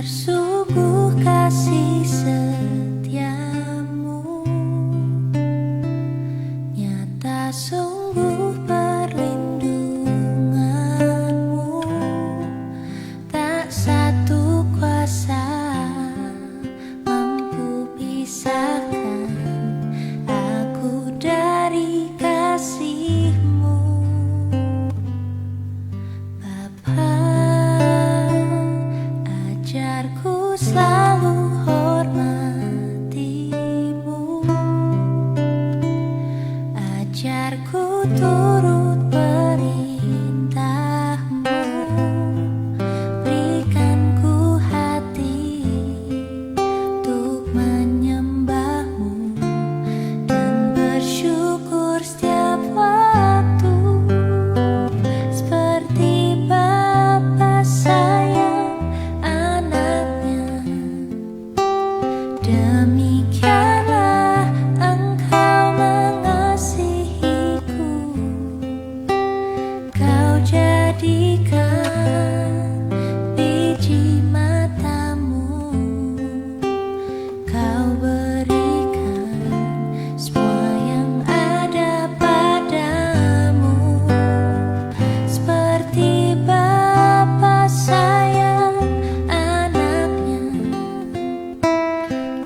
Sungguh kasih setiamu nyata, sungguh perlindunganmu. Tak satu kuasa mampu pisahkan aku dari kasih-Mu. Bapa, ajarku selalu hormati-Mu, ajarku turut perintah-Mu, berikan ku hati untuk menyembah-Mu dan bersyukur setiap waktu, seperti Bapa sayang anaknya. Demikianlah Engkau mengasihiku, Kau jadikan biji mata-Mu, Kau berikan semua yang ada padamu, seperti Bapa sayang anaknya.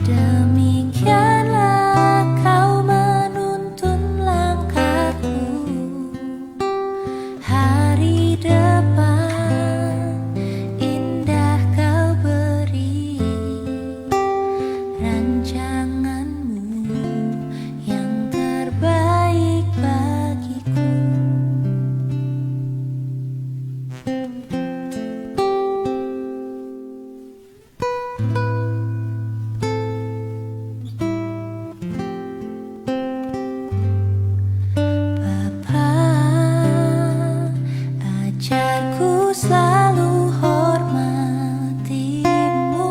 Demikianlah Kau menuntun langkahku, hari depan indah Kau beri, rancangan-Mu yang terbaik bagiku. Bapa, ajarku selalu hormati-Mu,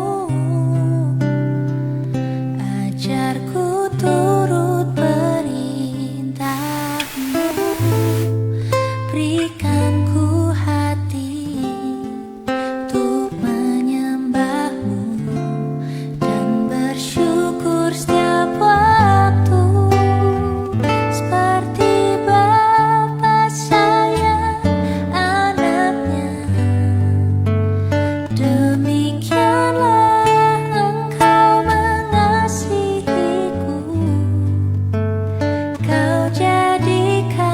ajarku turut perintah-Mu, berikan ku hati untuk menyembah-Mu dan bersyukur setiap waktu, seperti Bapa sayang anaknya. Demikianlah Engkau mengasihiku, Kau jadikan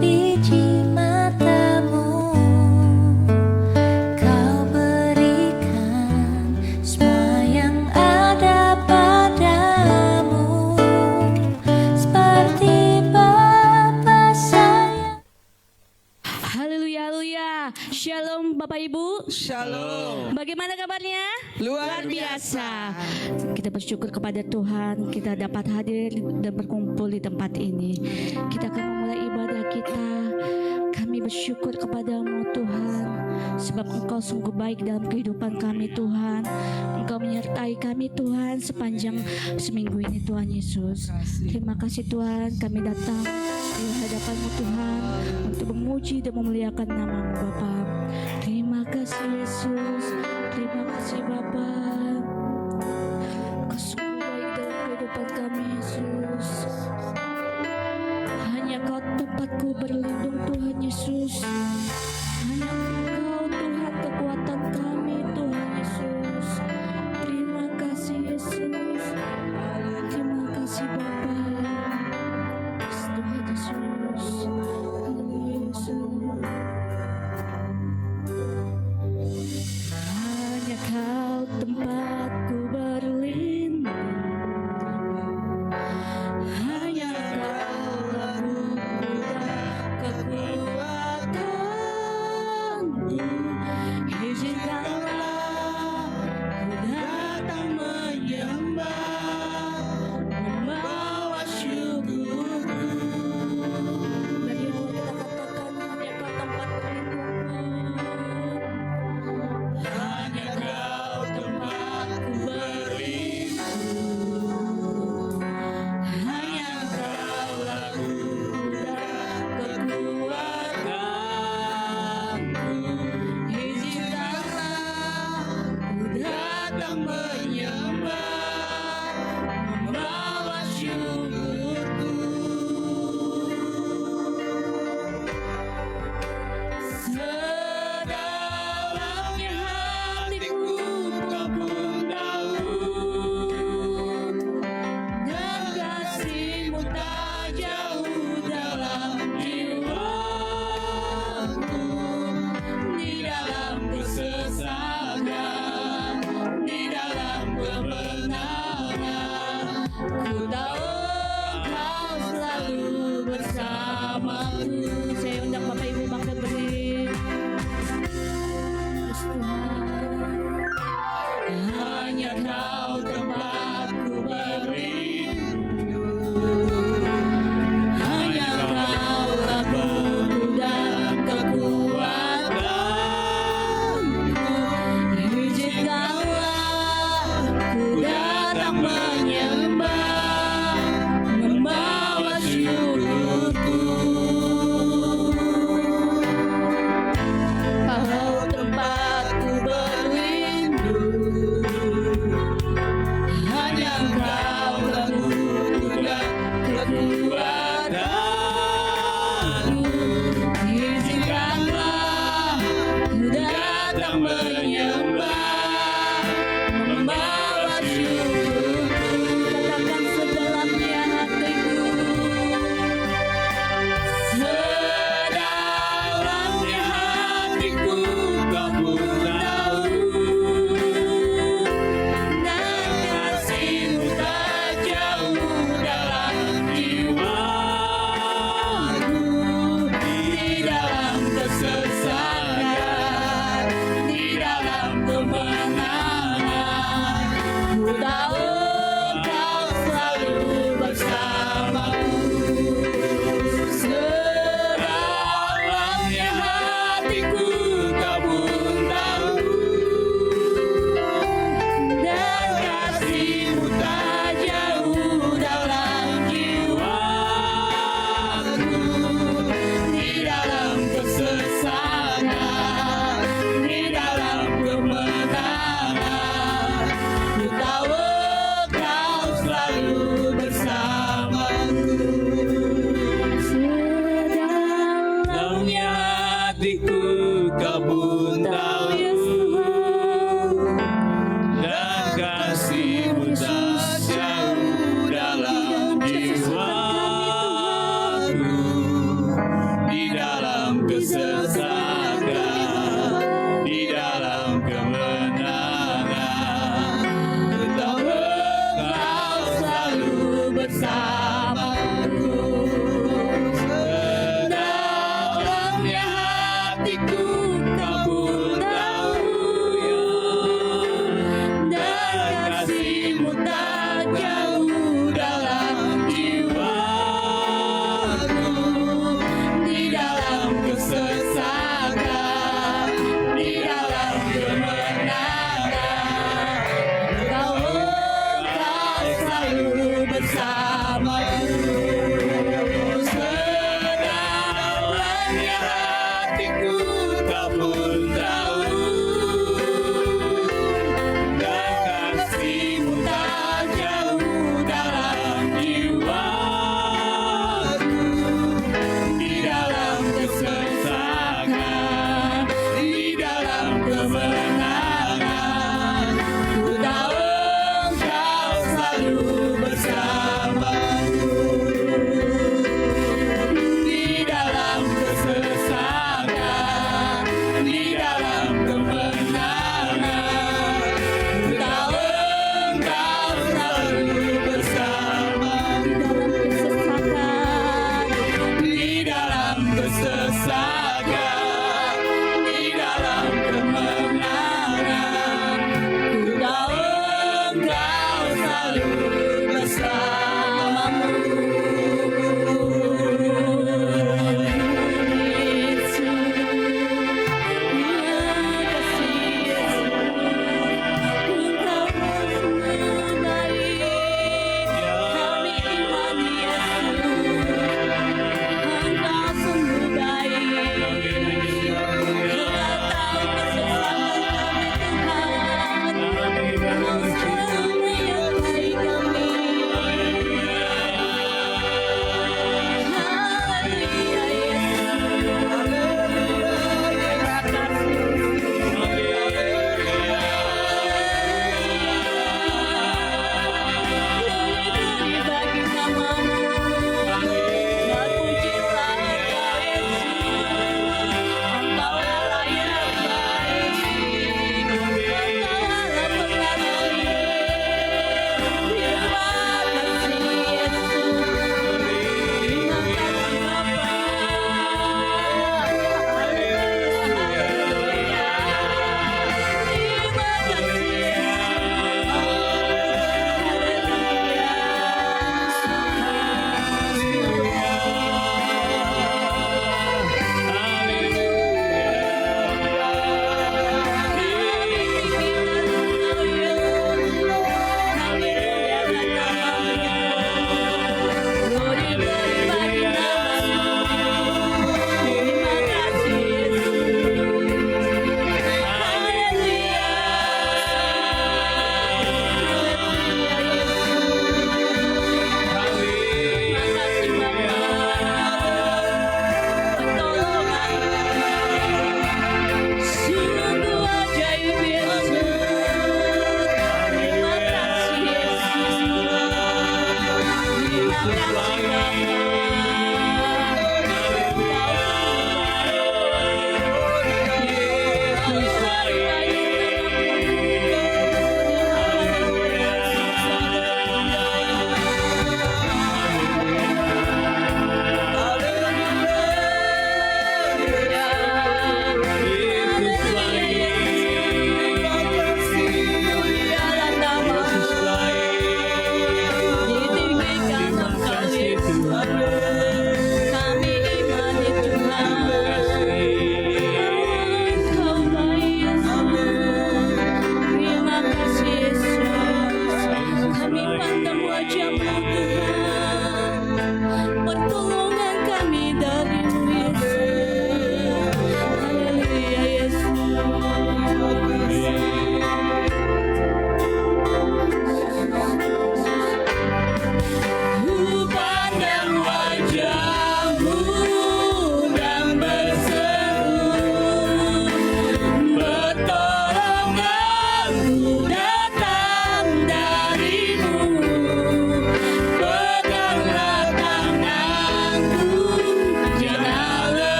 biji mata-Mu, Kau berikan semua yang ada padamu, seperti Bapa sayang. Haleluya, haleluya. Shalom Bapak Ibu. Shalom. Bagaimana kabarnya? Luar biasa. Kita bersyukur kepada Tuhan, kita dapat hadir dan berkumpul di tempat ini. Kita akan memulai ibadah kita. Kami bersyukur kepadamu Tuhan, sebab Engkau sungguh baik dalam kehidupan kami Tuhan. Engkau menyertai kami Tuhan sepanjang seminggu ini Tuhan Yesus. Terima kasih Tuhan, kami datang di hadapan-Mu Tuhan untuk memuji dan memuliakan nama-Mu Bapa. Terima kasih Yesus, terima kasih Bapa. Engkau sungguh baik dalam kehidupan kami Yesus. Hanya Kau tempatku berlindung Tuhan Yesus. Hanya Engkau Tuhan kekuatan kami Tuhan Yesus. Terima kasih Yesus. Terima kasih Bapa. Tuhan Yesus. Haleluya Yesus. Hanya Kau tempatku berlindung. Hanya Kau kekuatan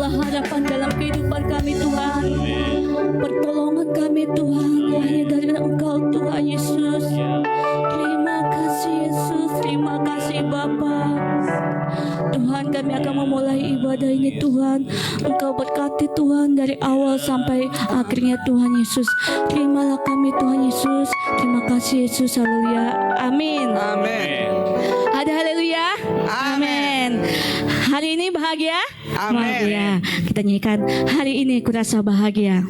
Engkaulah harapan dalam kehidupan kami Tuhan. Pertolongan kami Tuhan hanya dari Engkau Tuhan Yesus. Terima kasih Yesus, terima kasih Bapa. Tuhan, kami akan memulai ibadah ini Tuhan. Engkau berkati Tuhan dari awal sampai akhirnya Tuhan Yesus. Terimalah kami Tuhan Yesus. Terima kasih Yesus. Haleluya. Amin. Amin. Ada haleluya. Amin. Hari ini bahagia? Amin. Bahagia. Kita nyanyikan hari ini kurasa bahagia.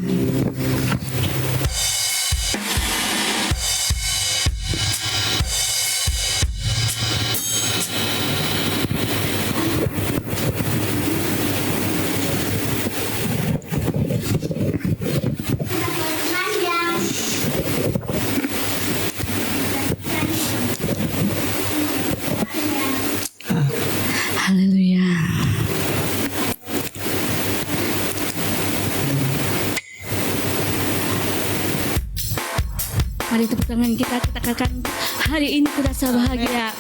Haleluya. Mari tepuk tangan kita katakan hari ini kurasa bahagia.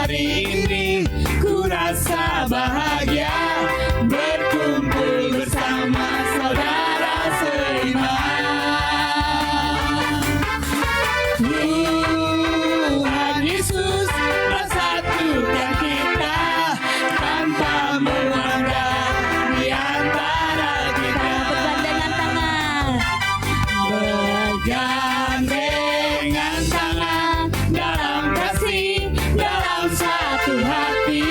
Hari ini ku rasa bahagia berkumpul bersama saudara seiman. Tuhan Yesus bersatukan kita tanpa memandang di antara kita. Bergandengan tangan. Bergandengan tangan dalam kasih, dalam satu hati,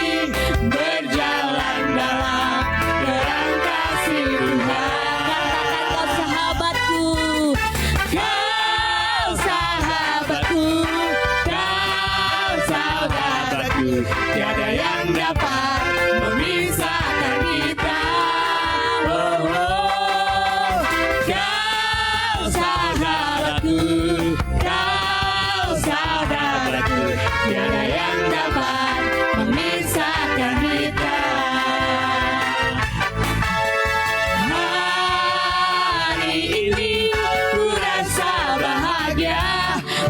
berjalan dalam terang kasih Tuhan. Kau sahabatku. Kau sahabatku, kau saudaraku, tiada yang dapat memisahkan kita. Oh, oh. Kau sahabatku, kau saudaraku, tiada yang dapat memisahkan kita. Hari ini ku rasa bahagia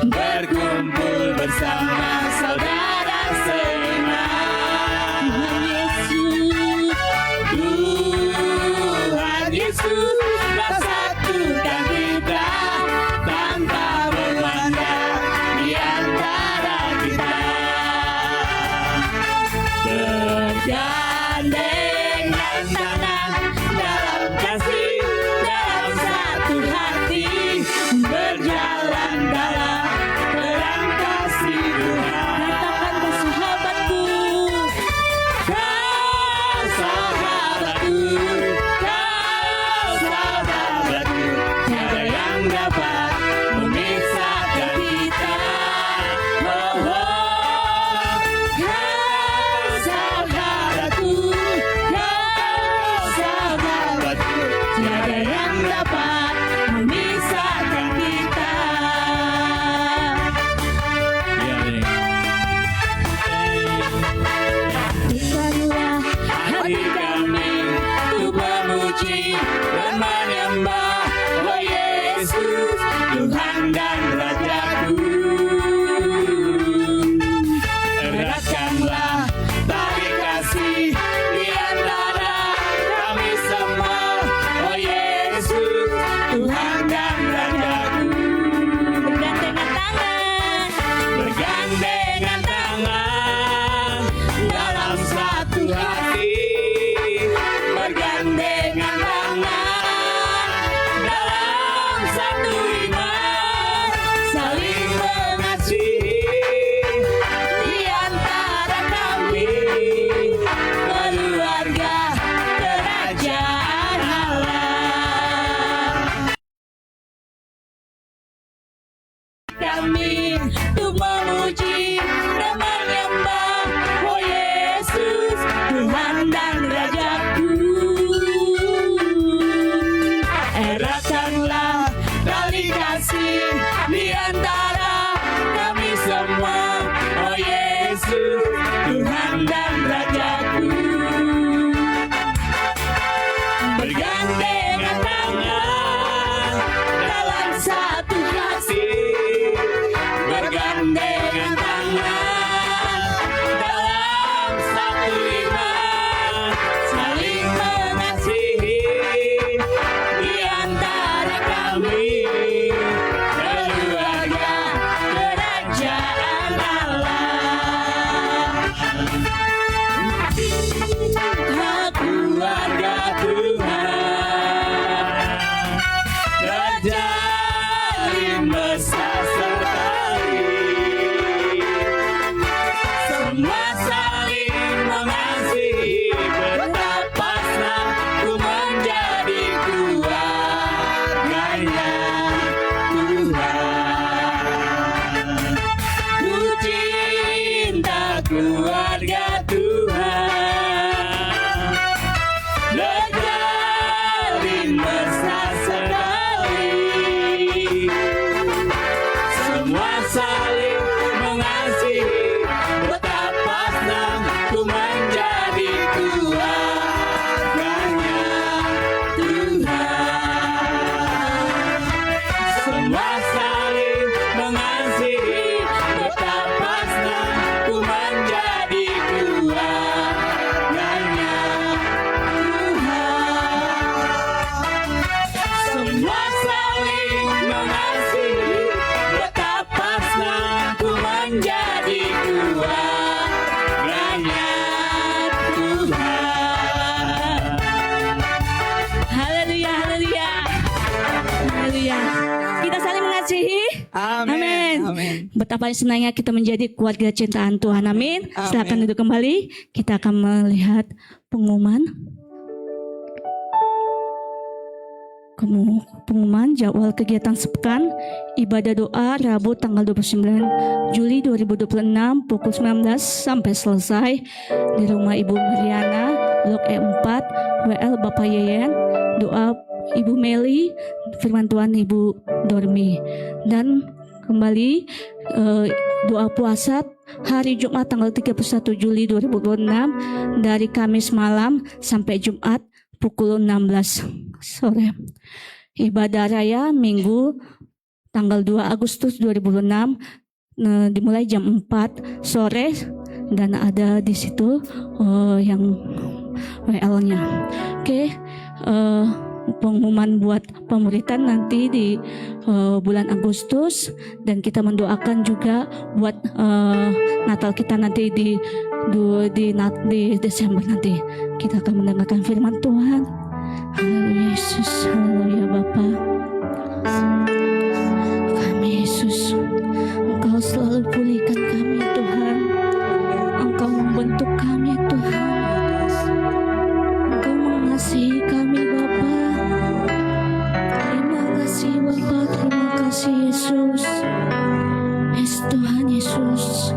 berkumpul bersama saudara seiman. Tuhan Yesus bersatukan kita tanpa memandang di antara kita. Bergandengan tangan dalam kasih, dalam satu hati, berjalan dalam terang kasih Tuhan. Katakan kau sahabatku. Kau sahabatku, kau sahabatku, tiada yang dapat memisahkan kita. Oh, oh. Kau sahabatku, kau sahabatku, tiada yang dapat memisahkan kita. Bukanlah Hati kami untuk memuji dan menyembah Oh Yesus, Tuhan dan Rajaku. Eratkanlah tali kasih di antara kami semua Oh Yesus, Tuhan dan Rajaku. bergandengan tangan. Bergandengan tangan dalam satu hati, bergandengan tangan dalam satu iman, saling mengasihi di antara kami, keluarga kerajaan Allah. Kami untuk memuji dan menyembah Oh Yesus, Tuhan dan Rajaku. Eratkanlah tali kasih Amin. Amin. Betapa senangnya kita menjadi keluarga cintaan Tuhan. Amin. Silakan duduk kembali. Kita akan melihat pengumuman. Pengumuman jadwal kegiatan sepekan ibadah doa Rabu tanggal 29 Juli 2026 pukul 19 sampai selesai di rumah Ibu Mariana Blok E4 WL Bapak Yeyen, doa Ibu Meli, firman Tuhan Ibu Dormi, dan kembali doa puasa hari Jumat tanggal 31 Juli 2026 dari Kamis malam sampai Jumat pukul 16 sore. Ibadah raya Minggu tanggal 2 Agustus 2006 dimulai jam 4 sore dan ada di situ yang WL-nya. Oke, pengumuman buat pemuritan nanti di bulan Agustus, dan kita mendoakan juga buat Natal kita nanti di Desember nanti. Kita akan mendengarkan firman Tuhan. Haleluya Yesus, haleluya Bapa. Kami Yesus, Engkau selalu pulihkan kami Tuhan. Engkau membentuk kami Tuhan. Engkau mengasihi kami Bapa. Terima kasih Bapa, terima kasih Yesus. Yes Tuhan Yesus.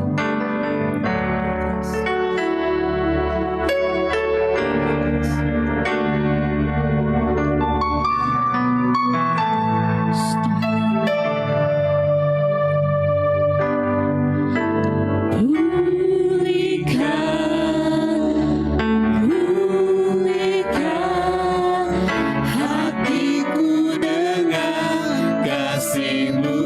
Hatiku dengan kasih-Mu.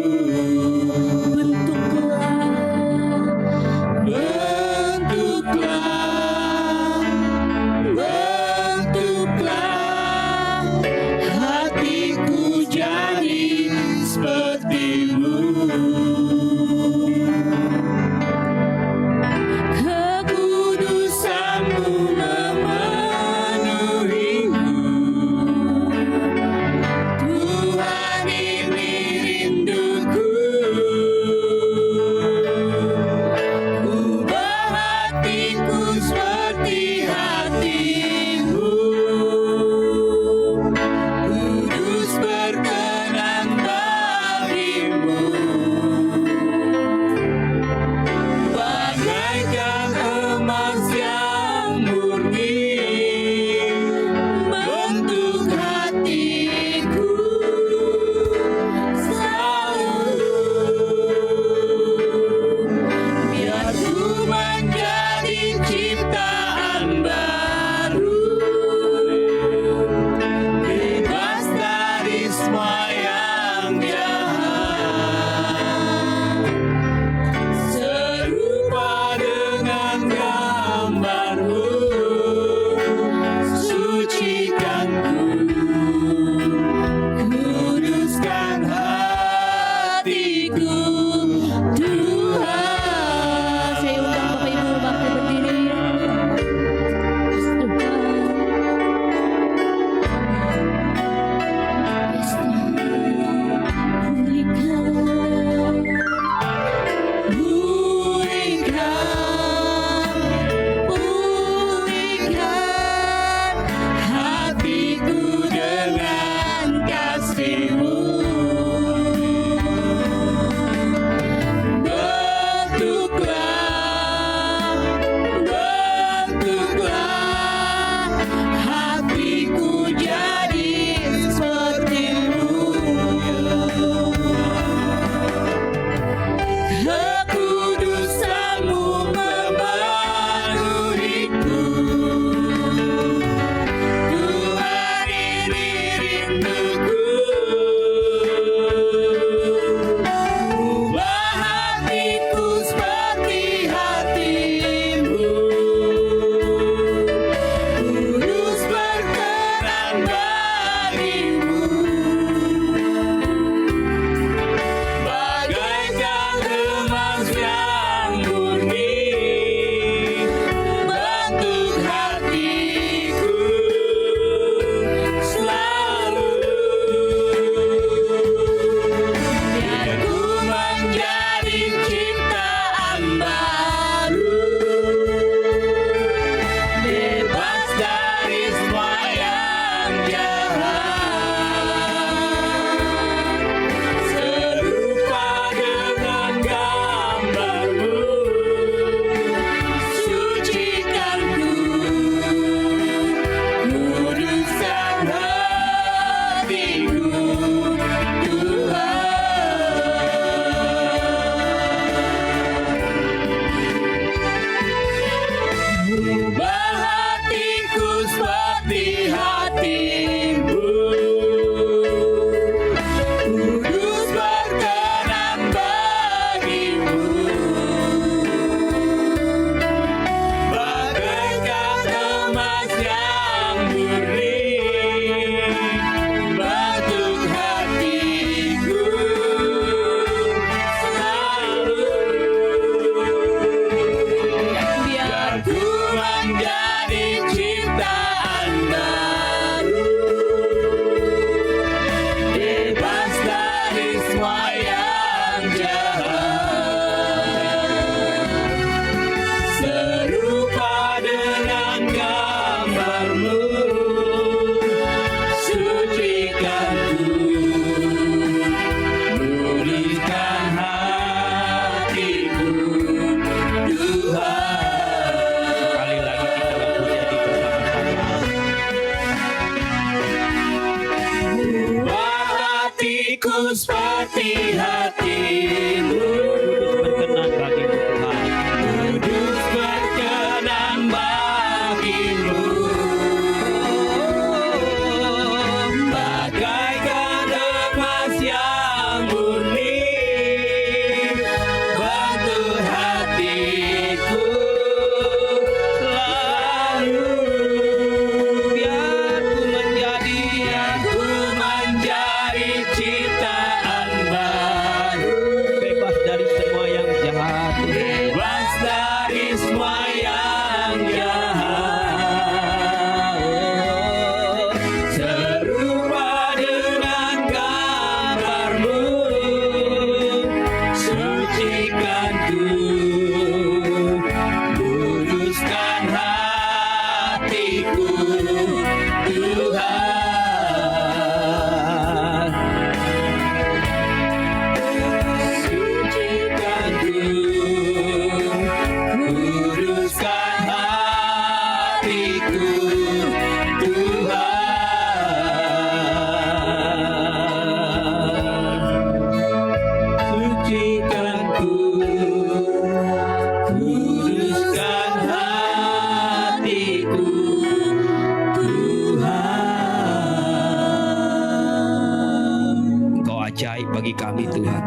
bagi kami Tuhan.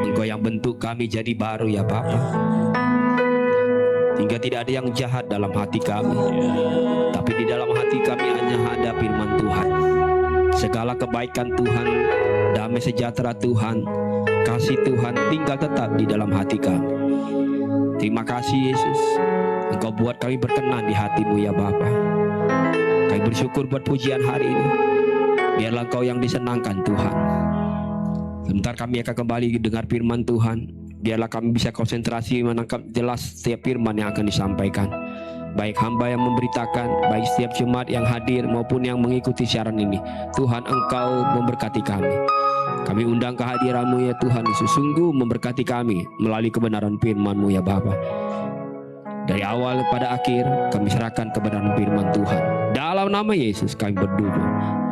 Engkau yang bentuk kami jadi baru ya Bapa. Hingga tidak ada yang jahat dalam hati kami, tapi di dalam hati kami hanya ada firman Tuhan. Segala kebaikan Tuhan, damai sejahtera Tuhan, kasih Tuhan tinggal tetap di dalam hati kami. Terima kasih Yesus, Engkau buat kami berkenan di hati-Mu ya Bapa. Kami bersyukur buat pujian hari ini. Biarlah Engkau yang disenangkan Tuhan. Sebentar kami akan kembali dengar firman Tuhan. Biarlah kami bisa konsentrasi menangkap jelas setiap firman yang akan disampaikan. Baik hamba yang memberitakan, baik setiap jemaat yang hadir maupun yang mengikuti siaran ini. Tuhan Engkau memberkati kami. Kami undang kehadiran-Mu ya Tuhan Yesus, sungguh memberkati kami melalui kebenaran firman-Mu ya Bapa. Dari awal pada akhir kami serahkan kebenaran firman Tuhan. Dalam nama Yesus kami berdoa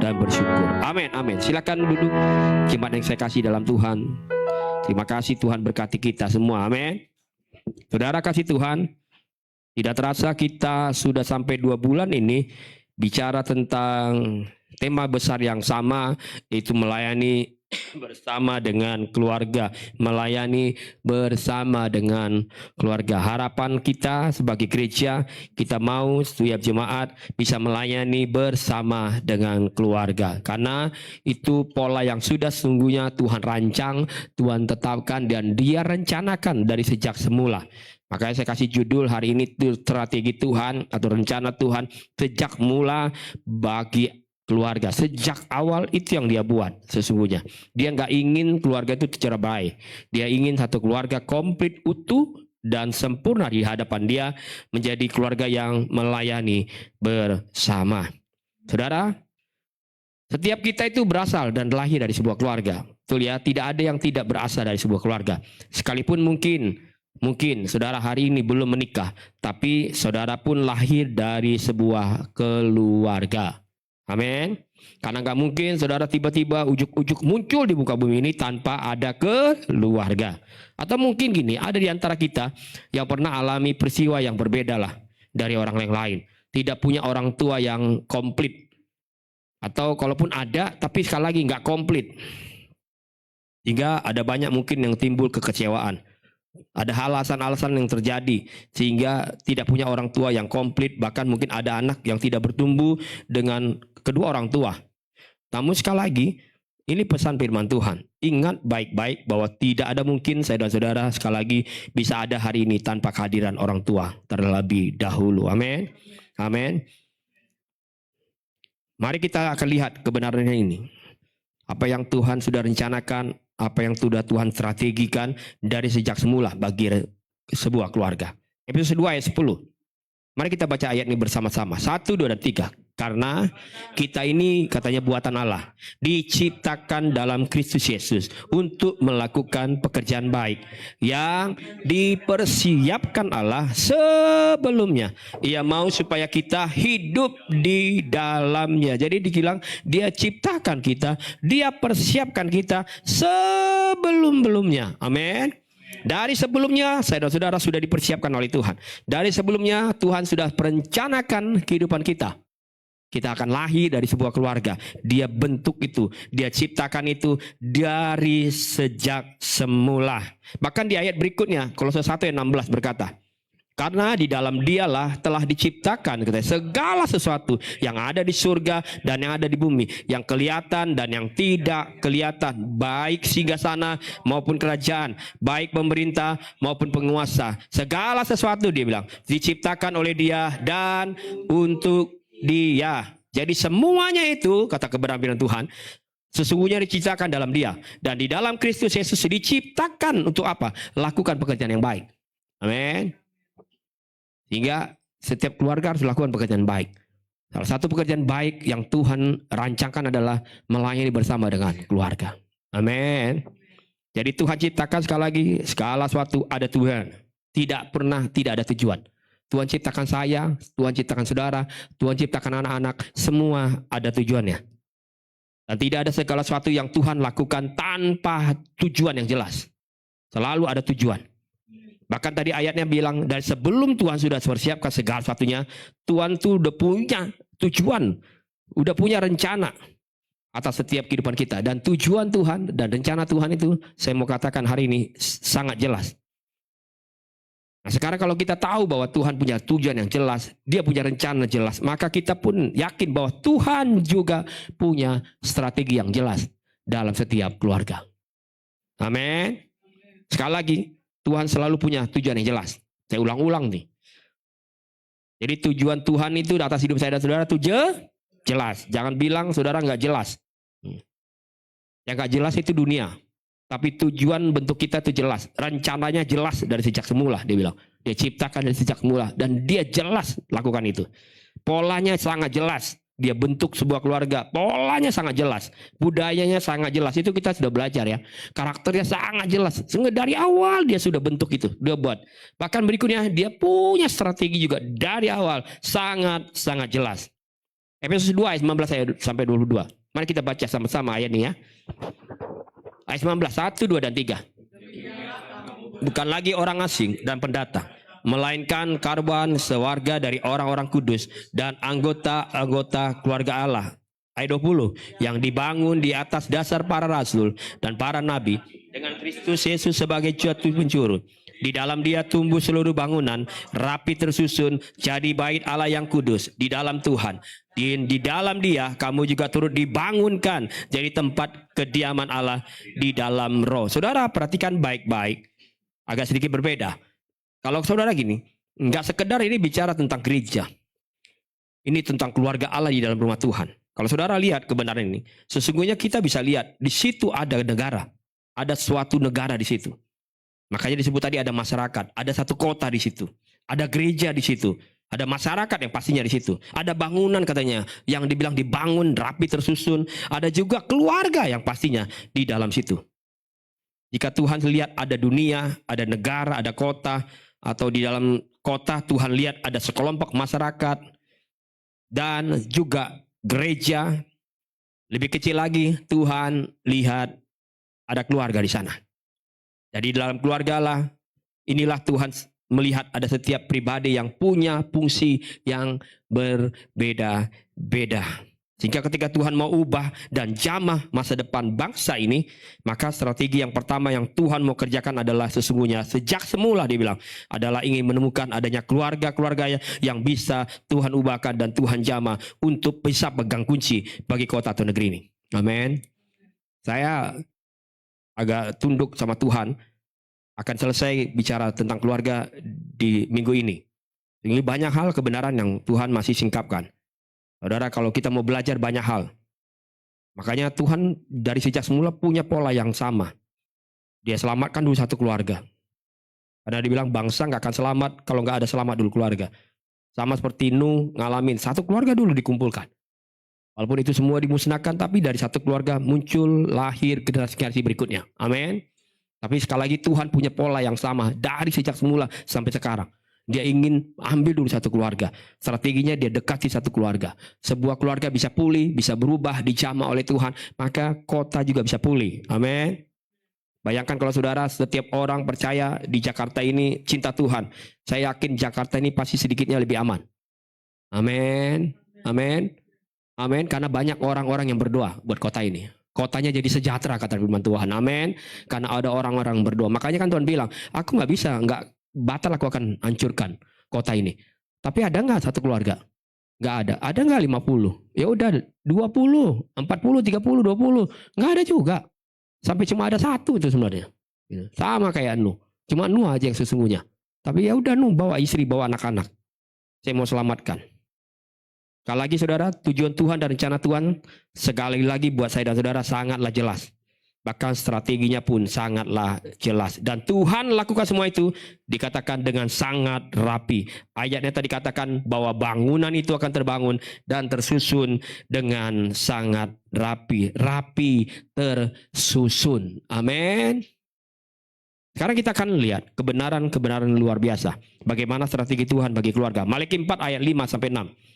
dan bersyukur. Amin, amin. Silakan duduk jemaat yang saya kasih dalam Tuhan. Terima kasih Tuhan berkati kita semua. Amin. Saudara kasih Tuhan, tidak terasa kita sudah sampai 2 bulan ini bicara tentang tema besar yang sama, yaitu melayani bersama dengan keluarga, melayani bersama dengan keluarga. Harapan kita sebagai gereja, kita mau setiap jemaat bisa melayani bersama dengan keluarga, karena itu pola yang sudah sesungguhnya Tuhan rancang, Tuhan tetapkan, dan Dia rencanakan dari sejak semula. Makanya saya kasih judul hari ini, strategi Tuhan atau rencana Tuhan sejak mula bagi keluarga. Sejak awal itu yang Dia buat sesungguhnya. Dia nggak ingin keluarga itu tercerai. Dia ingin satu keluarga komplit, utuh, dan sempurna di hadapan Dia, menjadi keluarga yang melayani bersama. Saudara, setiap kita itu berasal dan lahir dari sebuah keluarga. Betul ya, tidak ada yang tidak berasal dari sebuah keluarga. Sekalipun mungkin saudara hari ini belum menikah, tapi saudara pun lahir dari sebuah keluarga. Amin. Karena nggak mungkin saudara tiba-tiba ujuk-ujuk muncul di muka bumi ini tanpa ada keluarga. Atau mungkin gini, ada di antara kita yang pernah alami peristiwa yang berbeda lah dari orang yang lain. Tidak punya orang tua yang komplit. Atau kalaupun ada, tapi sekali lagi nggak komplit. Hingga ada banyak mungkin yang timbul kekecewaan. Ada alasan-alasan yang terjadi sehingga tidak punya orang tua yang komplit. Bahkan mungkin ada anak yang tidak bertumbuh dengan kedua orang tua. Namun sekali lagi, ini pesan firman Tuhan. Ingat baik-baik bahwa tidak ada mungkin saya dan saudara sekali lagi bisa ada hari ini tanpa kehadiran orang tua terlebih dahulu. Amin. Amin. Mari kita akan lihat kebenarannya ini. Apa yang Tuhan sudah rencanakan, apa yang sudah Tuhan strategikan dari sejak semula bagi sebuah keluarga. Efesus 2 ayat 10. Mari kita baca ayat ini bersama-sama. 1, 2, dan 3. Karena kita ini katanya buatan Allah, diciptakan dalam Kristus Yesus untuk melakukan pekerjaan baik yang dipersiapkan Allah sebelumnya. Ia mau supaya kita hidup di dalamnya. Jadi dibilang Dia ciptakan kita, Dia persiapkan kita sebelum-belumnya. Amin. Dari sebelumnya saya dan saudara sudah dipersiapkan oleh Tuhan. Dari sebelumnya Tuhan sudah merencanakan kehidupan kita. Kita akan lahir dari sebuah keluarga. Dia bentuk itu, Dia ciptakan itu dari sejak semula. Bahkan di ayat berikutnya, Kolose 1 ayat 16 berkata, karena di dalam Dialah telah diciptakan segala sesuatu yang ada di surga dan yang ada di bumi, yang kelihatan dan yang tidak kelihatan, baik singgasana maupun kerajaan, baik pemerintah maupun penguasa. Segala sesuatu, dia bilang, diciptakan oleh Dia dan untuk Dia. Jadi semuanya itu, kata kebenaran Tuhan, sesungguhnya diciptakan dalam Dia. Dan di dalam Kristus Yesus diciptakan untuk apa? Lakukan pekerjaan yang baik. Amin. Sehingga setiap keluarga harus lakukan pekerjaan baik. Salah satu pekerjaan baik yang Tuhan rancangkan adalah melayani bersama dengan keluarga. Amin. Jadi Tuhan ciptakan sekali lagi, segala sesuatu ada Tuhan. Tidak pernah tidak ada tujuan. Tuhan ciptakan saya, Tuhan ciptakan saudara, Tuhan ciptakan anak-anak, semua ada tujuannya. Dan tidak ada segala sesuatu yang Tuhan lakukan tanpa tujuan yang jelas. Selalu ada tujuan. Bahkan tadi ayatnya bilang, dari sebelum Tuhan sudah mempersiapkan segala sesuatunya, Tuhan tuh udah punya tujuan, udah punya rencana. atas setiap kehidupan kita. Dan tujuan Tuhan dan rencana Tuhan itu, saya mau katakan hari ini sangat jelas. Nah, sekarang kalau kita tahu bahwa Tuhan punya tujuan yang jelas, Dia punya rencana jelas, maka kita pun yakin bahwa Tuhan juga punya strategi yang jelas dalam setiap keluarga. Amin. Sekali lagi, Tuhan selalu punya tujuan yang jelas. Saya ulang-ulang nih. Jadi tujuan Tuhan itu di atas hidup saya dan saudara itu jelas. Jangan bilang saudara nggak jelas. Yang nggak jelas itu dunia. Tapi tujuan bentuk kita itu jelas. Rencananya jelas dari sejak semula, dia bilang. Dia ciptakan dari sejak semula. Dan dia jelas lakukan itu. Polanya sangat jelas. Dia bentuk sebuah keluarga. Polanya sangat jelas. Budayanya sangat jelas. Itu kita sudah belajar ya. Karakternya sangat jelas. Sehingga dari awal dia sudah bentuk itu. Dia buat. Bahkan berikutnya dia punya strategi juga. Dari awal. Sangat jelas. Efesus 2 ayat 19 ayat sampai 22. Mari kita baca sama-sama ayat ini ya. Ayat 19, 1, 2, dan 3. Bukan lagi orang asing dan pendatang, melainkan karban sewarga dari orang-orang kudus dan anggota-anggota keluarga Allah. Ayat 20, yang dibangun di atas dasar para rasul dan para nabi, dengan Kristus Yesus sebagai jatu penjuru. Di dalam Dia tumbuh seluruh bangunan, rapi tersusun, jadi bait Allah yang kudus di dalam Tuhan. Di dalam Dia kamu juga turut dibangunkan jadi tempat kediaman Allah di dalam Roh. Saudara perhatikan baik-baik. Agak sedikit berbeda. Kalau saudara gini, nggak sekedar ini bicara tentang gereja. Ini tentang keluarga Allah di dalam rumah Tuhan. Kalau saudara lihat kebenaran ini, sesungguhnya kita bisa lihat di situ ada negara, ada suatu negara di situ. Makanya disebut tadi ada masyarakat, ada satu kota di situ, ada gereja di situ, ada masyarakat yang pastinya di situ, ada bangunan katanya yang dibilang dibangun rapi tersusun, ada juga keluarga yang pastinya di dalam situ. Jika Tuhan lihat ada dunia, ada negara, ada kota, atau di dalam kota Tuhan lihat ada sekelompok masyarakat dan juga gereja, lebih kecil lagi Tuhan lihat ada keluarga di sana. Jadi dalam keluarga Allah, inilah Tuhan melihat ada setiap pribadi yang punya fungsi yang berbeda-beda. Sehingga ketika Tuhan mau ubah dan jamah masa depan bangsa ini, maka strategi yang pertama yang Tuhan mau kerjakan adalah sesungguhnya sejak semula dia bilang, adalah ingin menemukan adanya keluarga-keluarga yang bisa Tuhan ubahkan dan Tuhan jamah untuk bisa pegang kunci bagi kota atau negeri ini. Amin. Saya agak tunduk sama Tuhan, akan selesai bicara tentang keluarga di minggu ini. Ini banyak hal kebenaran yang Tuhan masih singkapkan. Saudara, kalau kita mau belajar banyak hal, makanya Tuhan dari sejak semula punya pola yang sama. Dia selamatkan dulu satu keluarga. Karena dibilang bangsa nggak akan selamat kalau nggak ada selamat dulu keluarga. Sama seperti Nuh ngalamin, satu keluarga dulu dikumpulkan. Walaupun itu semua dimusnahkan, tapi dari satu keluarga muncul, lahir generasi berikutnya. Amin. Tapi sekali lagi Tuhan punya pola yang sama dari sejak semula sampai sekarang. Dia ingin ambil dulu satu keluarga. Strateginya dia dekati satu keluarga. Sebuah keluarga bisa pulih, bisa berubah, dijamah oleh Tuhan. Maka kota juga bisa pulih. Amin. Bayangkan kalau saudara setiap orang percaya di Jakarta ini cinta Tuhan. Saya yakin Jakarta ini pasti sedikitnya lebih aman. Amin. Amin. Amin, karena banyak orang-orang yang berdoa buat kota ini. Kotanya jadi sejahtera kata firman Tuhan. Amin. Karena ada orang-orang yang berdoa. Makanya kan Tuhan bilang, aku nggak bisa, nggak batal aku akan hancurkan kota ini. Tapi ada nggak satu keluarga? Nggak ada. Ada nggak 50? Ya udah 20, 40, 30, 20. Nggak ada juga. Sampai cuma ada satu itu sebenarnya. Sama kayak Nuh. Cuma Nuh aja yang sesungguhnya. Tapi ya udah Nuh bawa istri, bawa anak-anak. Saya mau selamatkan. Sekali lagi saudara, tujuan Tuhan dan rencana Tuhan sekali lagi buat saya dan saudara sangatlah jelas. Bahkan strateginya pun sangatlah jelas. Dan Tuhan lakukan semua itu dikatakan dengan sangat rapi. Ayatnya tadi katakan bahwa bangunan itu akan terbangun dan tersusun dengan sangat rapi. Rapi tersusun. Amin. Sekarang kita akan lihat kebenaran-kebenaran luar biasa. Bagaimana strategi Tuhan bagi keluarga. Malaki 4 ayat 5 sampai 6.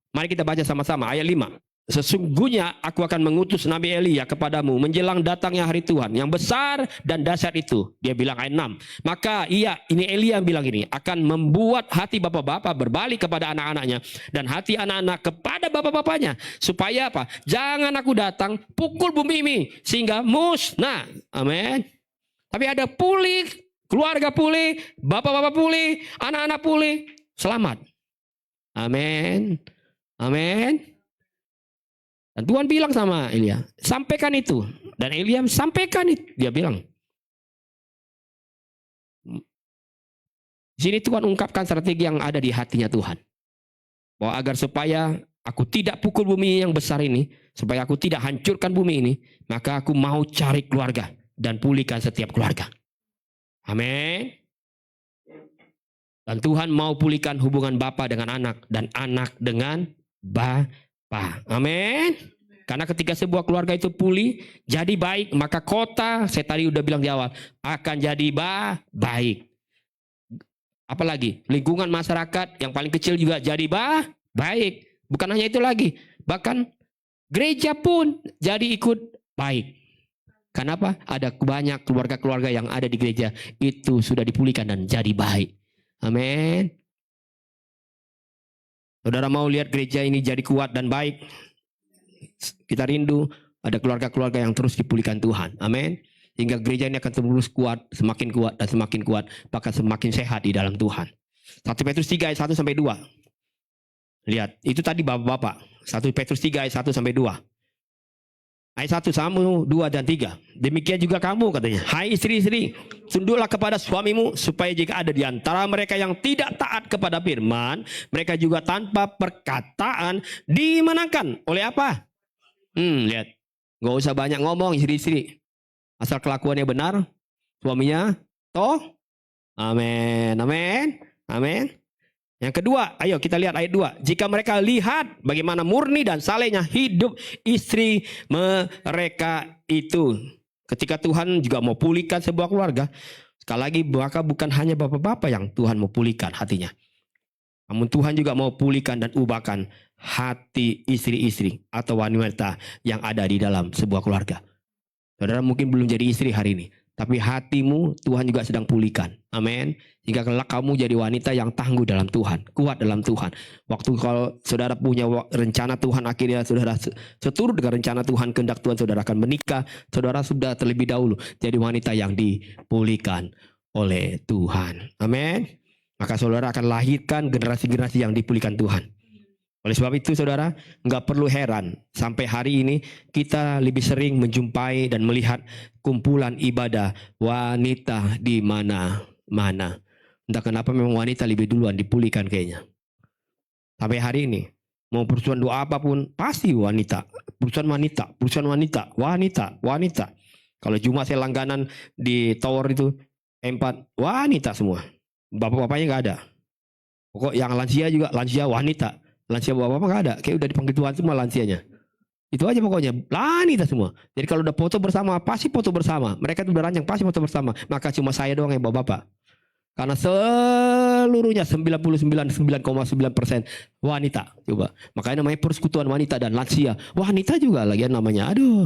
Mari kita baca sama-sama ayat 5. sesungguhnya aku akan mengutus Nabi Elia kepadamu menjelang datangnya hari Tuhan yang besar dan dahsyat itu. Dia bilang ayat 6. Maka ini Elia yang bilang ini, akan membuat hati bapak-bapak berbalik kepada anak-anaknya dan hati anak-anak kepada bapak-bapaknya. Supaya apa? Jangan aku datang pukul bumi ini sehingga musnah. Amin. Tapi ada pulih, keluarga pulih, bapak-bapak pulih, anak-anak pulih, selamat. Amin. Amin. Dan Tuhan bilang sama Elia, sampaikan itu. Dan Elia sampaikan itu. Dia bilang. Di sini Tuhan ungkapkan strategi yang ada di hatinya Tuhan. Bahwa agar supaya aku tidak pukul bumi yang besar ini, supaya aku tidak hancurkan bumi ini, maka aku mau cari keluarga dan pulihkan setiap keluarga. Amin. Dan Tuhan mau pulihkan hubungan bapa dengan anak dan anak dengan bapa. Amin. Karena ketika sebuah keluarga itu pulih, jadi baik, maka kota, saya tadi udah bilang di awal, akan jadi baik. Apalagi lingkungan masyarakat yang paling kecil juga jadi baik. Bukan hanya itu lagi, bahkan gereja pun jadi ikut baik. Kenapa? Ada banyak keluarga-keluarga yang ada di gereja itu sudah dipulihkan dan jadi baik. Amin. Saudara mau lihat gereja ini jadi kuat dan baik? Kita rindu ada keluarga-keluarga yang terus dipulihkan Tuhan. Amin. Hingga gereja ini akan terus kuat, semakin kuat dan semakin kuat, bahkan semakin sehat di dalam Tuhan. 1 Petrus 3 ayat 1 sampai 2. Lihat, itu tadi bapak-bapak. 1 Petrus 3 ayat 1 sampai 2. Ayat 1 sama 2 dan 3. Demikian juga kamu katanya. Hai istri-istri, tunduklah kepada suamimu supaya jika ada di antara mereka yang tidak taat kepada firman, mereka juga tanpa perkataan dimenangkan. Oleh apa? Lihat. Gak usah banyak ngomong istri-istri. Asal kelakuannya benar, suaminya toh. Amin. Amin. Amin. Yang kedua, ayo kita lihat ayat 2. Jika mereka lihat bagaimana murni dan salehnya hidup istri mereka itu. Ketika Tuhan juga mau pulihkan sebuah keluarga, sekali lagi maka bukan hanya bapak-bapak yang Tuhan mau pulihkan hatinya. Namun Tuhan juga mau pulihkan dan ubahkan hati istri-istri atau wanita yang ada di dalam sebuah keluarga. Saudara mungkin belum jadi istri hari ini, tapi hatimu Tuhan juga sedang pulihkan. Amin. Hingga kelak kamu jadi wanita yang tangguh dalam Tuhan, kuat dalam Tuhan. Waktu kalau saudara punya rencana Tuhan, akhirnya saudara seturut dengan rencana Tuhan, kehendak Tuhan, saudara akan menikah. Saudara sudah terlebih dahulu jadi wanita yang dipulihkan oleh Tuhan. Amin. Maka saudara akan lahirkan generasi-generasi yang dipulihkan Tuhan. Oleh sebab itu saudara, nggak perlu heran sampai hari ini kita lebih sering menjumpai dan melihat kumpulan ibadah wanita di mana-mana. Entah kenapa memang wanita lebih duluan dipulihkan kayaknya. Sampai hari ini, mau perusahaan doa apapun pasti wanita. Perusahaan wanita. Kalau cuma saya langganan di tower itu 4 wanita semua. Bapak-bapaknya nggak ada. Pokok yang lansia juga lansia wanita. Lansia bapak-bapak nggak ada. Kayak udah dipanggil Tuhan semua lansianya. Itu aja pokoknya. Wanita semua. Jadi kalau udah foto bersama, pasti foto bersama. Mereka itu udah ranjang, pasti foto bersama. Maka cuma saya doang yang bapak-bapak. Karena seluruhnya 99,9% wanita. Coba. Makanya namanya persekutuan wanita dan lansia. Wanita juga lagi namanya. Aduh.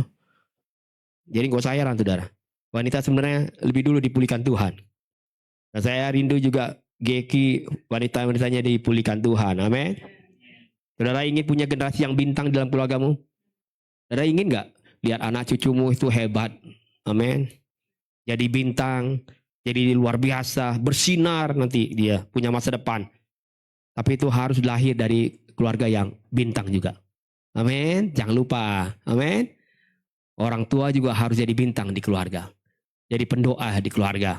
Jadi gak usah heran saudara. Wanita sebenarnya lebih dulu dipulihkan Tuhan. Dan saya rindu juga Geki wanita-wanitanya dipulihkan Tuhan. Amin. Saudara ingin punya generasi yang bintang dalam keluargamu? Saudara ingin gak lihat anak cucumu itu hebat? Amin. Jadi bintang, jadi luar biasa, bersinar nanti dia punya masa depan. Tapi itu harus lahir dari keluarga yang bintang juga. Amin. Jangan lupa. Amin. Orang tua juga harus jadi bintang di keluarga. Jadi pendoa di keluarga.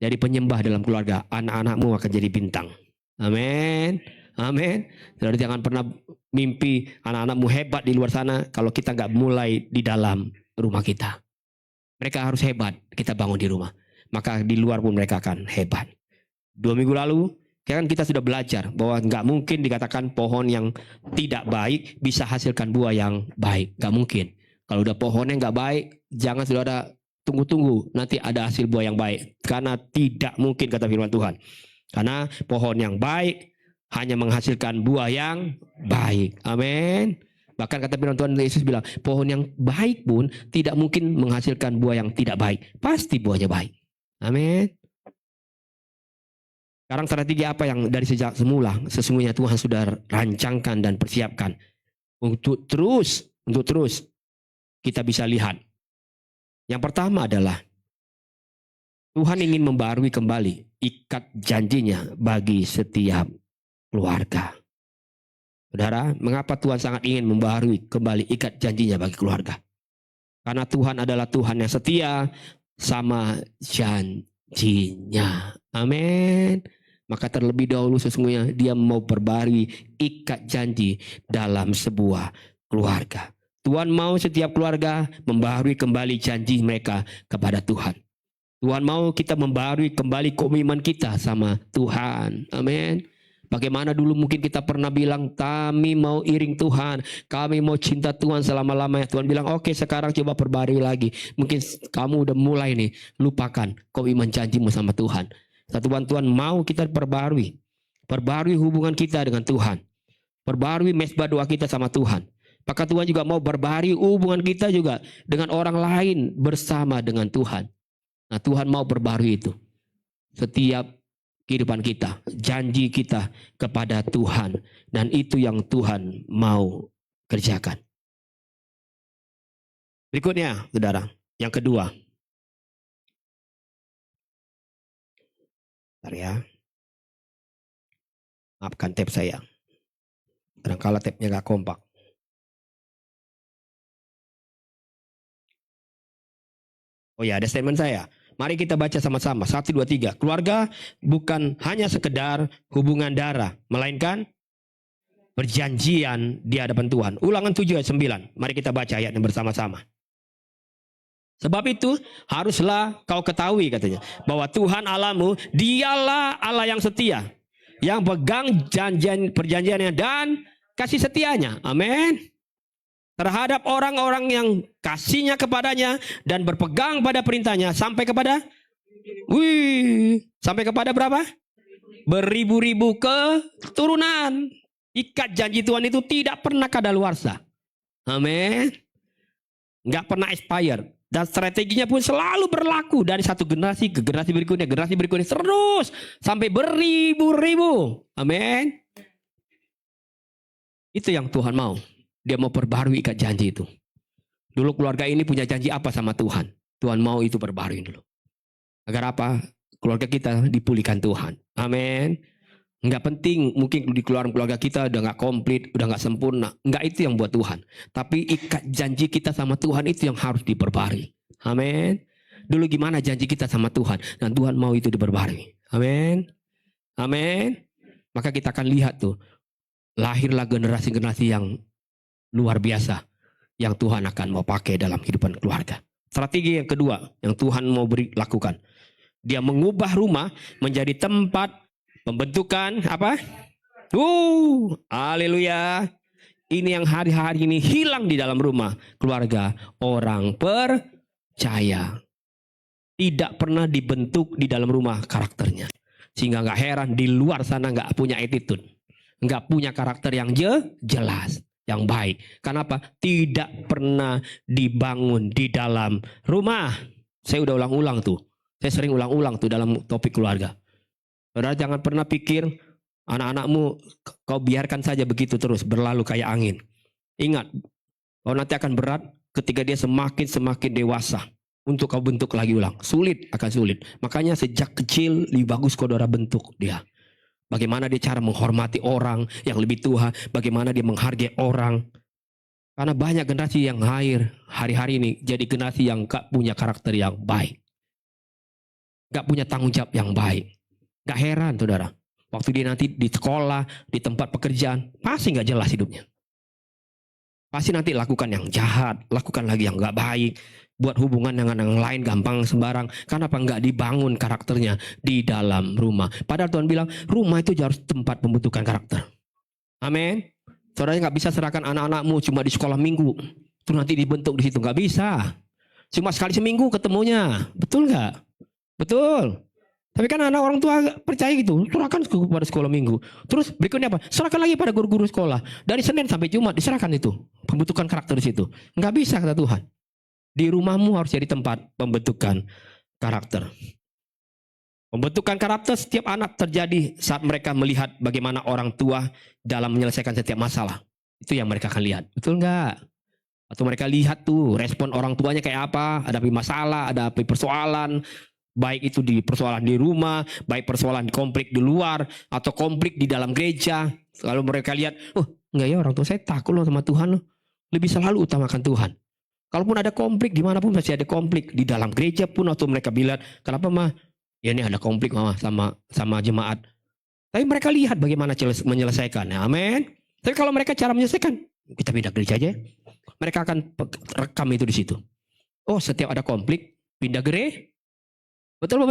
Jadi penyembah dalam keluarga. Anak-anakmu akan jadi bintang. Amin. Amin. Saudara jangan pernah mimpi anak-anakmu hebat di luar sana kalau kita nggak mulai di dalam rumah kita. Mereka harus hebat, kita bangun di rumah. Maka di luar pun mereka akan hebat. 2 minggu lalu kan kita sudah belajar bahwa nggak mungkin dikatakan pohon yang tidak baik bisa hasilkan buah yang baik. Nggak mungkin. Kalau udah pohonnya nggak baik, jangan saudara tunggu-tunggu nanti ada hasil buah yang baik. Karena tidak mungkin kata firman Tuhan. Karena pohon yang baik hanya menghasilkan buah yang baik. Amin. Bahkan kata firman Tuhan, Yesus bilang, pohon yang baik pun tidak mungkin menghasilkan buah yang tidak baik. Pasti buahnya baik. Amin. Sekarang strategi apa yang dari sejak semula sesungguhnya Tuhan sudah rancangkan dan persiapkan untuk terus kita bisa lihat. Yang pertama adalah Tuhan ingin membarui kembali ikat janjinya bagi setiap keluarga. Saudara, mengapa Tuhan sangat ingin membarui kembali ikat janjinya bagi keluarga? Karena Tuhan adalah Tuhan yang setia sama janjinya. Amin. Maka terlebih dahulu sesungguhnya dia mau perbarui ikat janji dalam sebuah keluarga. Tuhan mau setiap keluarga membarui kembali janji mereka kepada Tuhan. Tuhan mau kita membarui kembali komitmen kita sama Tuhan. Amin. Bagaimana dulu mungkin kita pernah bilang kami mau iring Tuhan, kami mau cinta Tuhan selama-lamanya. Tuhan bilang oke, sekarang coba perbarui lagi. Mungkin kamu udah mulai nih lupakan komitmen janjimu sama Tuhan. Satu Tuhan mau kita perbarui hubungan kita dengan Tuhan, perbarui mesbah doa kita sama Tuhan. Maka Tuhan juga mau perbarui hubungan kita juga dengan orang lain bersama dengan Tuhan. Nah, Tuhan mau perbarui itu setiap kehidupan kita, janji kita kepada Tuhan, dan itu yang Tuhan mau kerjakan. Berikutnya, saudara, yang kedua. Bentar ya. Maafkan tab saya. Kadang-kala tabnya gak kompak. Oh ya, ada statement saya. Mari kita baca sama-sama. 1, 2, 3. Keluarga bukan hanya sekedar hubungan darah, melainkan perjanjian di hadapan Tuhan. Ulangan 7 ayat 9. Mari kita baca ayatnya bersama-sama. Sebab itu haruslah kau ketahui katanya, bahwa Tuhan Allahmu dialah Allah yang setia, yang pegang perjanjiannya dan kasih setianya. Amin. Terhadap orang-orang yang kasihnya kepadanya dan berpegang pada perintahnya sampai kepada berapa? Beribu-ribu keturunan. Ikat janji Tuhan itu tidak pernah kadaluarsa. Amin. Nggak pernah expire. Dan strateginya pun selalu berlaku dari satu generasi ke generasi berikutnya terus sampai beribu-ribu. Amin. Itu yang Tuhan mau. Dia mau perbarui ikat janji itu. Dulu keluarga ini punya janji apa sama Tuhan? Tuhan mau itu perbarui dulu. Agar apa? Keluarga kita dipulihkan Tuhan. Amin. Nggak penting mungkin di keluarga kita udah nggak komplit, udah nggak sempurna. Nggak itu yang buat Tuhan. Tapi ikat janji kita sama Tuhan itu yang harus diperbarui. Amin. Dulu gimana janji kita sama Tuhan? Dan Tuhan mau itu diperbarui. Amin. Amin. Maka kita akan lihat tuh. Lahirlah generasi-generasi yang luar biasa. Yang Tuhan akan mau pakai dalam kehidupan keluarga. Strategi yang kedua yang Tuhan mau lakukan. Dia mengubah rumah menjadi tempat pembentukan apa? Haleluya. Ini yang hari-hari ini hilang di dalam rumah keluarga orang percaya. Tidak pernah dibentuk di dalam rumah karakternya. Sehingga gak heran di luar sana gak punya attitude. Gak punya karakter yang jelas, yang baik. Kenapa? Tidak pernah dibangun di dalam rumah. Saya udah ulang-ulang tuh. Saya sering ulang-ulang tuh dalam topik keluarga. Saudara jangan pernah pikir anak-anakmu kau biarkan saja begitu terus berlalu kayak angin. Ingat, kau nanti akan berat ketika dia semakin dewasa untuk kau bentuk lagi ulang. Sulit, akan sulit. Makanya sejak kecil lebih bagus kau saudara bentuk dia. Bagaimana dia cara menghormati orang yang lebih tua, bagaimana dia menghargai orang. Karena banyak generasi yang hari-hari ini jadi generasi yang gak punya karakter yang baik. Gak punya tanggung jawab yang baik. Gak heran saudara, waktu dia nanti di sekolah, di tempat pekerjaan, pasti gak jelas hidupnya. Pasti nanti lakukan yang jahat, lakukan lagi yang gak baik, buat hubungan dengan yang lain gampang sembarang. Kenapa gak dibangun karakternya di dalam rumah? Padahal Tuhan bilang, rumah itu harus tempat pembentukan karakter. Amin. Saudara gak bisa serahkan anak-anakmu cuma di sekolah minggu, terus nanti dibentuk di situ, gak bisa. Cuma sekali seminggu ketemunya, betul gak? Betul. Tapi kan anak orang tua percaya gitu, serahkan kepada sekolah minggu. Terus berikutnya apa? Serahkan lagi pada guru-guru sekolah. Dari Senin sampai Jumat diserahkan itu. Pembentukan karakter di situ. Nggak bisa kata Tuhan. Di rumahmu harus jadi tempat pembentukan karakter. Pembentukan karakter setiap anak terjadi saat mereka melihat bagaimana orang tua dalam menyelesaikan setiap masalah. Itu yang mereka akan lihat. Betul nggak? Atau mereka lihat tuh respon orang tuanya kayak apa, hadapi masalah, hadapi persoalan. Baik itu di persoalan di rumah, baik persoalan konflik di luar, atau konflik di dalam gereja. Kalau mereka lihat, oh enggak ya orang tua saya takut loh sama Tuhan loh. Lebih selalu utamakan Tuhan. Kalaupun ada konflik, dimanapun pasti ada konflik. Di dalam gereja pun atau mereka bilang, kenapa mah? Ya ini ada konflik mama sama jemaat. Tapi mereka lihat bagaimana menyelesaikannya. Amin. Tapi kalau mereka cara menyelesaikan, kita pindah gereja aja. Mereka akan rekam itu di situ. Oh setiap ada konflik, pindah gereja. Betul.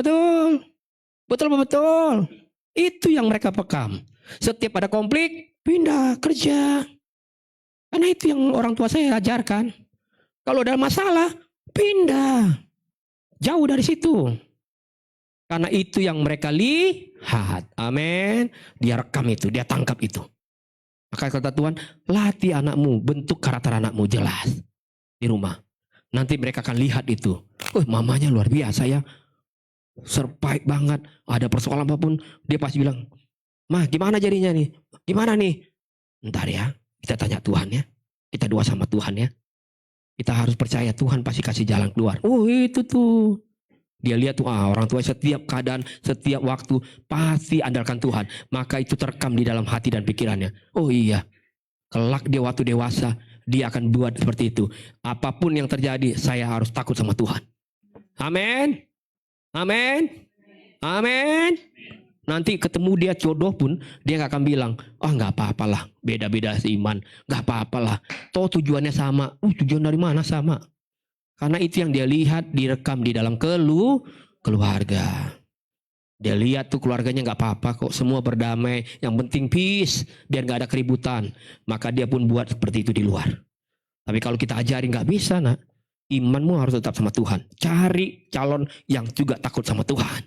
Itu yang mereka pekam. Setiap ada konflik, pindah kerja. Karena itu yang orang tua saya ajarkan. Kalau ada masalah, pindah. Jauh dari situ. Karena itu yang mereka lihat. Amin. Dia rekam itu, dia tangkap itu. Maka kata Tuhan, latih anakmu, bentuk karakter anakmu jelas di rumah. Nanti mereka akan lihat itu. Oh, mamanya luar biasa ya. Survive banget, ada persoalan apapun dia pasti bilang, mah gimana jadinya nih, gimana nih, ntar ya kita tanya Tuhan ya, kita doa sama Tuhan ya, kita harus percaya Tuhan pasti kasih jalan keluar. Oh itu tuh dia lihat tuh orang tua setiap keadaan, setiap waktu pasti andalkan Tuhan, maka itu terekam di dalam hati dan pikirannya. Oh iya, kelak dia waktu dewasa dia akan buat seperti itu. Apapun yang terjadi saya harus takut sama Tuhan. Amin. Amin. Amin. Nanti ketemu dia jodoh pun dia gak akan bilang, oh gak apa-apalah, beda-beda seiman, gak apa-apalah. Toh tujuannya sama. Tujuan dari mana sama? Karena itu yang dia lihat direkam di dalam keluarga. Dia lihat tuh keluarganya gak apa-apa kok, semua berdamai. Yang penting peace, biar gak ada keributan. Maka dia pun buat seperti itu di luar. Tapi kalau kita ajarin gak bisa nak. Imanmu harus tetap sama Tuhan. Cari calon yang juga takut sama Tuhan.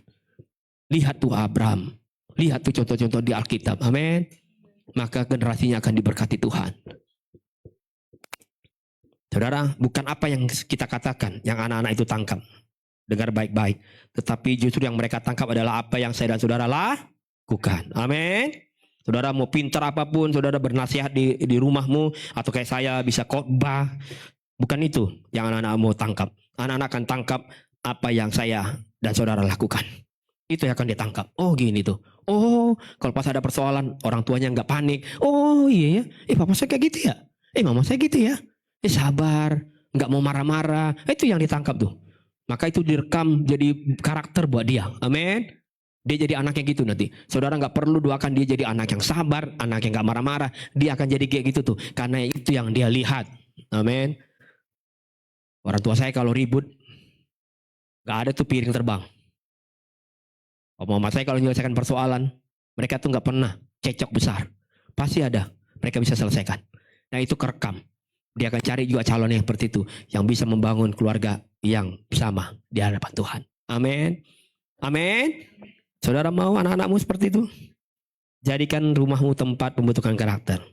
Lihat tuh Abraham. Lihat tuh contoh-contoh di Alkitab. Amin. Maka generasinya akan diberkati Tuhan. Saudara, bukan apa yang kita katakan yang anak-anak itu tangkap. Dengar baik-baik. Tetapi justru yang mereka tangkap adalah apa yang saya dan saudara lakukan. Amin. Saudara mau pintar apapun, saudara bernasihat di rumahmu. Atau kayak saya bisa khotbah. Bukan itu yang anak-anak mau tangkap. Anak-anak akan tangkap apa yang saya dan saudara lakukan. Itu yang akan ditangkap. Oh gini tuh. Oh kalau pas ada persoalan orang tuanya nggak panik. Oh iya ya. Papa saya kayak gitu ya. Mama saya gitu ya. Sabar. Nggak mau marah-marah. Itu yang ditangkap tuh. Maka itu direkam jadi karakter buat dia. Amin. Dia jadi anak yang gitu nanti. Saudara nggak perlu doakan dia jadi anak yang sabar. Anak yang nggak marah-marah. Dia akan jadi kayak gitu tuh. Karena itu yang dia lihat. Amin. Orang tua saya kalau ribut, gak ada tuh piring terbang. Mama saya kalau menyelesaikan persoalan, mereka tuh gak pernah cekcok besar. Pasti ada, mereka bisa selesaikan. Nah itu kerekam. Dia akan cari juga calon yang seperti itu, yang bisa membangun keluarga yang sama di hadapan Tuhan. Amin. Amin. Saudara mau anak-anakmu seperti itu? Jadikan rumahmu tempat pembentukan karakter.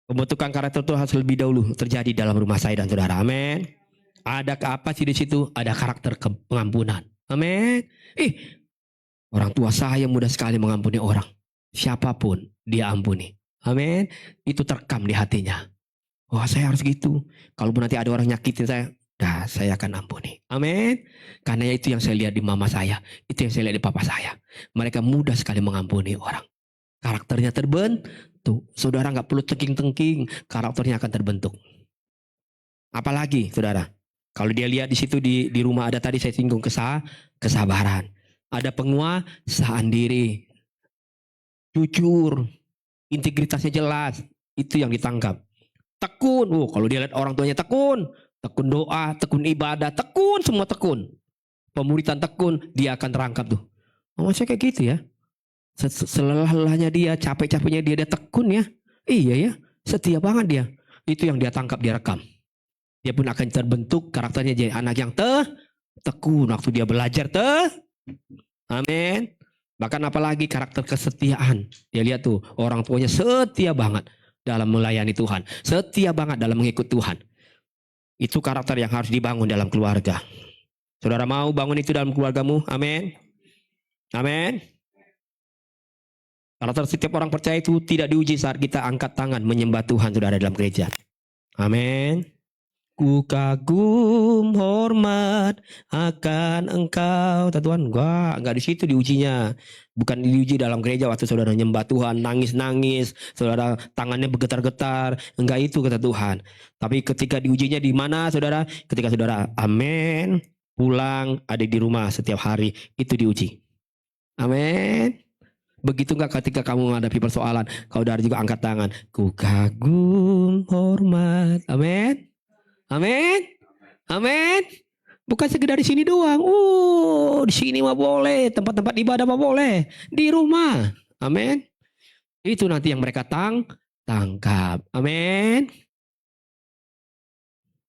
Pembentukan karakter itu harus lebih dahulu terjadi dalam rumah saya dan saudara. Amin. Ada apa sih di situ? Ada karakter pengampunan. Amin. Orang tua saya mudah sekali mengampuni orang. Siapapun dia ampuni. Amin. Itu terekam di hatinya. Wah saya harus gitu. Kalaupun nanti ada orang nyakitin saya akan ampuni. Amin. Karena itu yang saya lihat di mama saya. Itu yang saya lihat di papa saya. Mereka mudah sekali mengampuni orang. Karakternya terbentuk. Saudara nggak perlu tengking-tengking. Karakternya akan terbentuk. Apalagi saudara. Kalau dia lihat di situ di rumah ada tadi saya singgung kesabaran. Ada penguasaan diri. Jujur. Integritasnya jelas. Itu yang ditangkap. Tekun. Kalau dia lihat orang tuanya tekun. Tekun doa. Tekun ibadah. Tekun. Semua tekun. Pemuritan tekun. Dia akan terangkap tuh. Maksudnya kayak gitu ya. Selelah-lelahnya dia, capek-capeknya dia tekun ya. Iya ya, setia banget dia. Itu yang dia tangkap, dia rekam. Dia pun akan terbentuk karakternya jadi anak yang tekun. Waktu dia belajar Amin. Bahkan apalagi karakter kesetiaan. Dia lihat tuh, orang tuanya setia banget dalam melayani Tuhan. Setia banget dalam mengikut Tuhan. Itu karakter yang harus dibangun dalam keluarga. Saudara mau bangun itu dalam keluargamu? Amin. Amin. Karakter setiap orang percaya itu tidak diuji saat kita angkat tangan menyembah Tuhan, saudara, dalam gereja. Amin. Ku kagum hormat akan engkau, Tuhan. Enggak di situ diujinya. Bukan diuji dalam gereja waktu saudara nyembah Tuhan, nangis-nangis, saudara tangannya bergetar-getar. Enggak itu kata Tuhan. Tapi ketika diujinya di mana, saudara? Ketika saudara, amin, pulang ada di rumah setiap hari, itu diuji. Amin. Begitu enggak ketika kamu menghadapi persoalan, kau dari juga angkat tangan. Ku kagum hormat. Amin. Amin. Amin. Bukan sekedar di sini doang. Di sini mah boleh, tempat-tempat ibadah mah boleh, di rumah. Amin. Itu nanti yang mereka tangkap. Amin.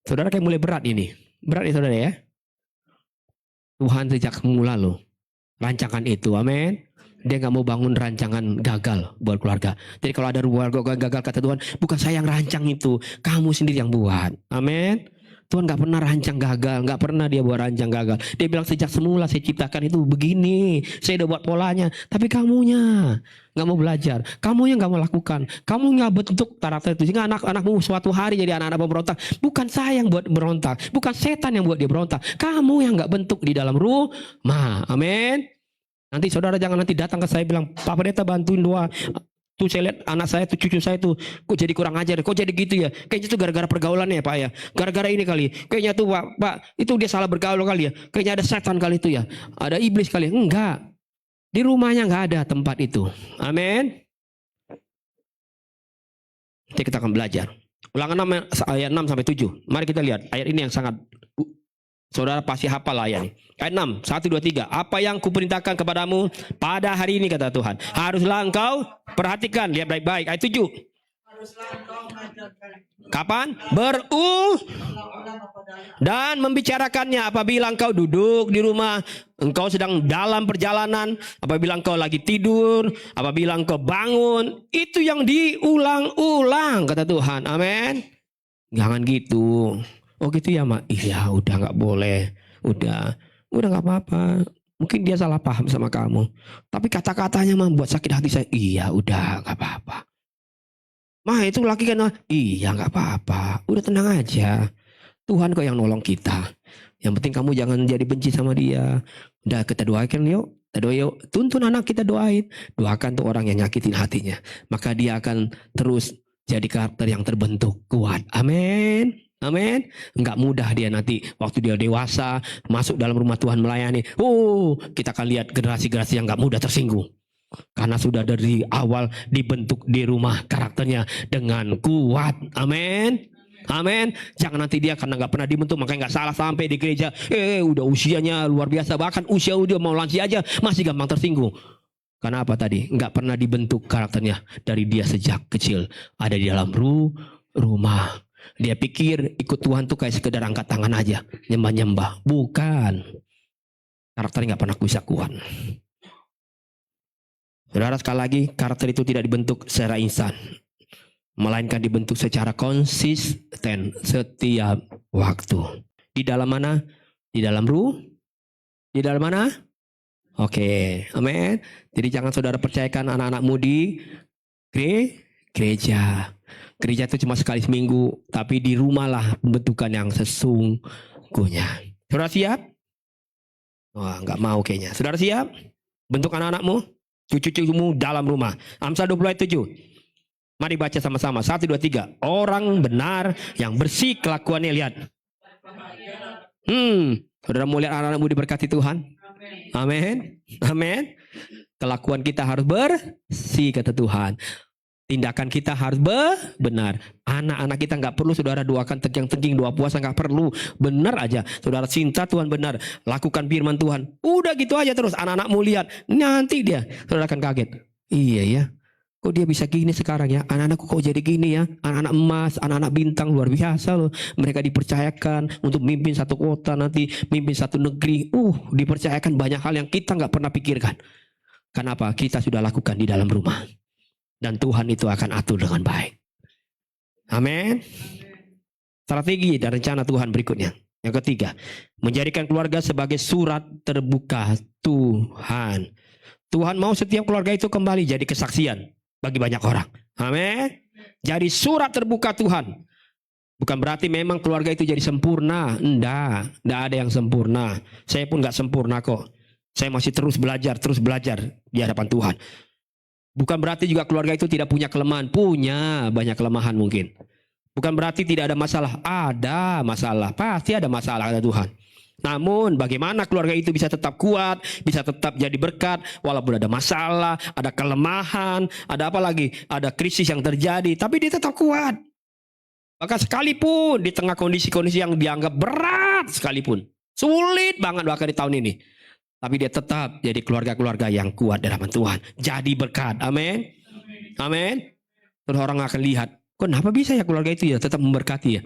Saudara kayak mulai berat ini. Berat ya saudara ya. Tuhan sejak semula loh rancangan itu. Amin. Dia gak mau bangun rancangan gagal buat keluarga. Jadi kalau ada keluarga gagal, kata Tuhan, bukan saya yang rancang itu, kamu sendiri yang buat. Amin. Tuhan gak pernah rancang gagal, gak pernah dia buat rancang gagal. Dia bilang sejak semula saya ciptakan itu begini, saya udah buat polanya. Tapi kamunya gak mau belajar, kamunya gak mau lakukan, kamu gak bentuk karakter itu. Sehingga anak-anakmu suatu hari jadi anak-anak pemberontak. Bukan saya yang buat berontak, bukan setan yang buat dia berontak, kamu yang gak bentuk di dalam rumah. Amin. Nanti saudara jangan nanti datang ke saya bilang, Pak Pendeta bantuin doa. Tuh saya lihat anak saya tuh, cucu saya tuh, kok jadi kurang ajar, kok jadi gitu ya. Kayaknya tuh gara-gara pergaulannya ya Pak ya. Gara-gara ini kali. Kayaknya tuh Pak, itu dia salah bergaul kali ya. Kayaknya ada setan kali itu ya. Ada iblis kali. Enggak. Di rumahnya enggak ada tempat itu. Amin. Nanti kita akan belajar. Ulangan 6 ayat 6 sampai 7. Mari kita lihat ayat ini yang sangat saudara pasti hafal ayat ini. Ayat 6, 1, 2, 3. Apa yang kuperintahkan kepadamu pada hari ini, kata Tuhan, haruslah engkau perhatikan. Lihat baik-baik. Ayat 7. Kapan? Dan membicarakannya apabila engkau duduk di rumah, engkau sedang dalam perjalanan, apabila engkau lagi tidur, apabila engkau bangun. Itu yang diulang-ulang, kata Tuhan. Amin. Jangan gitu. Oh gitu ya Mak? Iya udah gak boleh. Udah gak apa-apa. Mungkin dia salah paham sama kamu. Tapi kata-katanya membuat sakit hati saya. Iya udah gak apa-apa. Mah itu laki kan? Iya gak apa-apa. Udah tenang aja. Tuhan kok yang nolong kita. Yang penting kamu jangan jadi benci sama dia. Udah kita doakan yuk. Kita doa yuk. Tuntun anak kita doain. Doakan tuh orang yang nyakitin hatinya. Maka dia akan terus jadi karakter yang terbentuk kuat. Amin. Amin. Enggak mudah dia nanti waktu dia dewasa masuk dalam rumah Tuhan melayani. Kita akan lihat generasi-generasi yang enggak mudah tersinggung. Karena sudah dari awal dibentuk di rumah karakternya dengan kuat. Amin. Amin. Jangan nanti dia karena enggak pernah dibentuk makanya enggak salah sampai di gereja. Udah usianya luar biasa, bahkan usia dia mau lansia aja masih gampang tersinggung. Karena apa tadi? Enggak pernah dibentuk karakternya dari dia sejak kecil. Ada di dalam rumah. Dia pikir ikut Tuhan tuh kayak sekedar angkat tangan aja, nyembah-nyembah. Bukan. Karakternya nggak pernah bisa kuat. Saudara, sekali lagi, karakter itu tidak dibentuk secara instan, melainkan dibentuk secara konsisten setiap waktu. Di dalam mana? Di dalam Di dalam mana? Oke, amin. Jadi jangan saudara percayakan anak-anakmu di gereja. Gereja itu cuma sekali seminggu, tapi di rumah lah pembentukan yang sesungguhnya. Saudara siap? Wah, nggak mau kayaknya. Saudara siap? Bentuk anak-anakmu, cucu-cucumu dalam rumah. Amsal 20 ayat 7. Mari baca sama-sama. 1, 2, 3. Orang benar yang bersih kelakuannya, lihat. Saudara mau lihat anak-anakmu diberkati Tuhan? Amin. Amin. Kelakuan kita harus bersih, kata Tuhan. Tindakan kita harus benar. Anak-anak kita nggak perlu saudara doakan tengking-tengking, doa puasa nggak perlu. Benar aja. Saudara cinta Tuhan benar. Lakukan firman Tuhan. Udah gitu aja terus. Anak-anakmu lihat. Nanti dia. Saudara akan kaget. Iya ya. Kok dia bisa gini sekarang ya? Anak-anakku kok jadi gini ya? Anak-anak emas, anak-anak bintang luar biasa loh. Mereka dipercayakan untuk mimpin satu kota, nanti mimpin satu negeri. Dipercayakan banyak hal yang kita nggak pernah pikirkan. Kenapa? Kita sudah lakukan di dalam rumah. Dan Tuhan itu akan atur dengan baik. Amin. Strategi dan rencana Tuhan berikutnya. Yang ketiga, menjadikan keluarga sebagai surat terbuka Tuhan. Tuhan mau setiap keluarga itu kembali jadi kesaksian bagi banyak orang. Amin. Jadi surat terbuka Tuhan. Bukan berarti memang keluarga itu jadi sempurna. Enggak ada yang sempurna. Saya pun enggak sempurna kok. Saya masih terus belajar di hadapan Tuhan. Bukan berarti juga keluarga itu tidak punya kelemahan. Punya banyak kelemahan mungkin. Bukan berarti tidak ada masalah. Ada masalah. Pasti ada masalah, kata Tuhan. Namun bagaimana keluarga itu bisa tetap kuat, bisa tetap jadi berkat, walaupun ada masalah, ada kelemahan, ada apa lagi, ada krisis yang terjadi, tapi dia tetap kuat. Maka sekalipun di tengah kondisi-kondisi yang dianggap berat sekalipun, sulit banget bahkan di tahun ini, tapi dia tetap jadi keluarga-keluarga yang kuat di hadapan Tuhan, jadi berkat. Amin. Amin. Terus orang akan lihat, kenapa bisa ya keluarga itu ya tetap memberkati ya?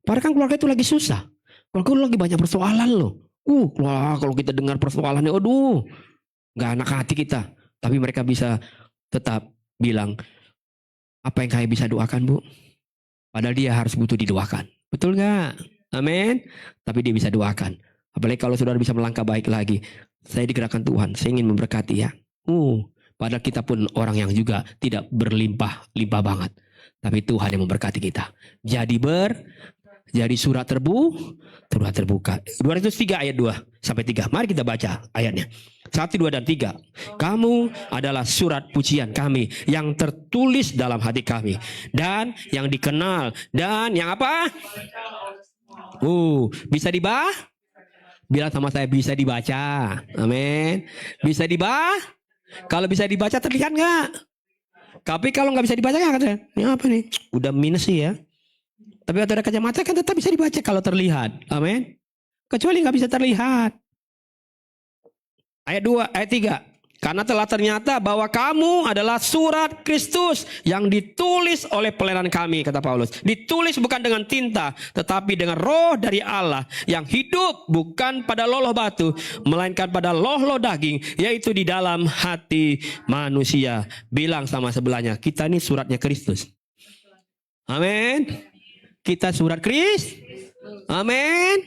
Padahal kan keluarga itu lagi susah. Keluarga lagi banyak persoalan loh. Wah, kalau kita dengar persoalannya, nggak enak hati kita. Tapi mereka bisa tetap bilang, apa yang saya bisa doakan, Bu? Padahal dia harus butuh didoakan. Betul nggak? Amin. Tapi dia bisa doakan. Apalagi kalau saudara bisa melangkah baik lagi. Saya digerakkan Tuhan, saya ingin memberkati ya. Padahal kita pun orang yang juga tidak berlimpah banget. Tapi Tuhan yang memberkati kita. Jadi surat terbuka. 203 ayat 2 sampai 3. Mari kita baca ayatnya. 1, 2, dan 3. Kamu adalah surat pujian kami yang tertulis dalam hati kami. Dan yang dikenal. Dan yang apa? Bisa dibaca? Bilang sama saya, bisa dibaca. Amin. Bisa dibaca? Kalau bisa dibaca terlihat nggak? Tapi kalau nggak bisa dibaca nggak katanya? Ini apa nih? Udah minus sih ya. Tapi kalau ada kacamata kan tetap bisa dibaca kalau terlihat. Amin. Kecuali nggak bisa terlihat. Ayat 2, ayat 3. Karena telah ternyata bahwa kamu adalah surat Kristus yang ditulis oleh pelayanan kami, kata Paulus. Ditulis bukan dengan tinta, tetapi dengan roh dari Allah yang hidup bukan pada loloh batu, melainkan pada loh daging, yaitu di dalam hati manusia. Bilang sama sebelahnya, kita ini suratnya Kristus. Amin. Kita surat Kristus. Amin.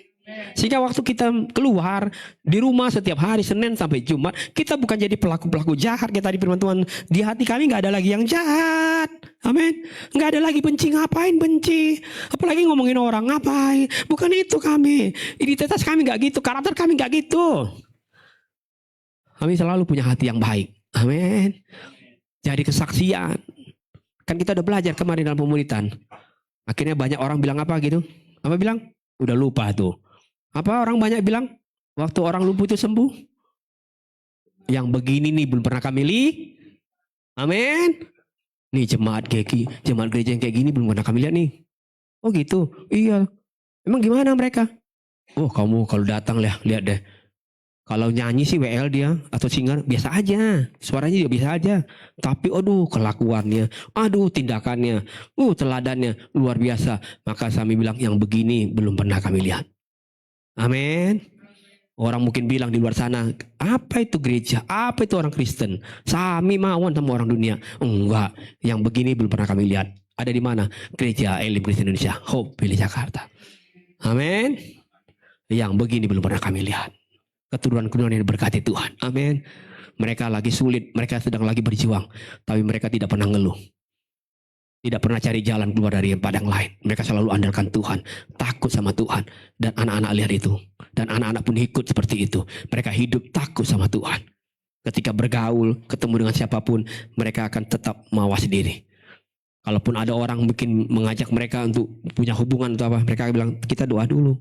Sehingga waktu kita keluar di rumah setiap hari Senin sampai Jumat, kita bukan jadi pelaku-pelaku jahat. Kayak tadi firman Tuhan, di hati kami gak ada lagi yang jahat. Amin. Gak ada lagi benci. Ngapain benci? Apalagi ngomongin orang, ngapain? Bukan itu kami. Identitas kami gak gitu, karakter kami gak gitu. Kami selalu punya hati yang baik. Amin. Jadi kesaksian. Kan kita udah belajar kemarin dalam pemuritan. Akhirnya banyak orang bilang apa gitu? Apa bilang? Udah lupa tuh. Apa orang banyak bilang? Waktu orang lumpuh itu sembuh. Yang begini nih belum pernah kami lihat. Amin. Nih jemaat gereja yang kayak gini belum pernah kami lihat nih. Oh gitu. Iya. Emang gimana mereka? Kamu kalau datang lihat deh. Kalau nyanyi sih WL dia atau singer biasa aja, suaranya juga biasa aja. Tapi kelakuannya, tindakannya, teladannya luar biasa. Maka kami bilang yang begini belum pernah kami lihat. Amin. Orang mungkin bilang di luar sana, apa itu gereja? Apa itu orang Kristen? Sami mawon sama orang dunia. Enggak, yang begini belum pernah kami lihat. Ada di mana? Gereja Elim Kristen Indonesia, Hope Pilih Jakarta. Amin. Yang begini belum pernah kami lihat. Keturunan-keturunan yang diberkati Tuhan. Amin. Mereka lagi sulit, mereka sedang lagi berjuang, tapi mereka tidak pernah ngeluh. Tidak pernah cari jalan keluar dari padang lain. Mereka selalu andalkan Tuhan, takut sama Tuhan. Dan anak-anak lihat itu. Dan anak-anak pun ikut seperti itu. Mereka hidup takut sama Tuhan. Ketika bergaul, ketemu dengan siapapun, mereka akan tetap mawas diri. Kalaupun ada orang mungkin mengajak mereka untuk punya hubungan atau apa, mereka bilang, kita doa dulu.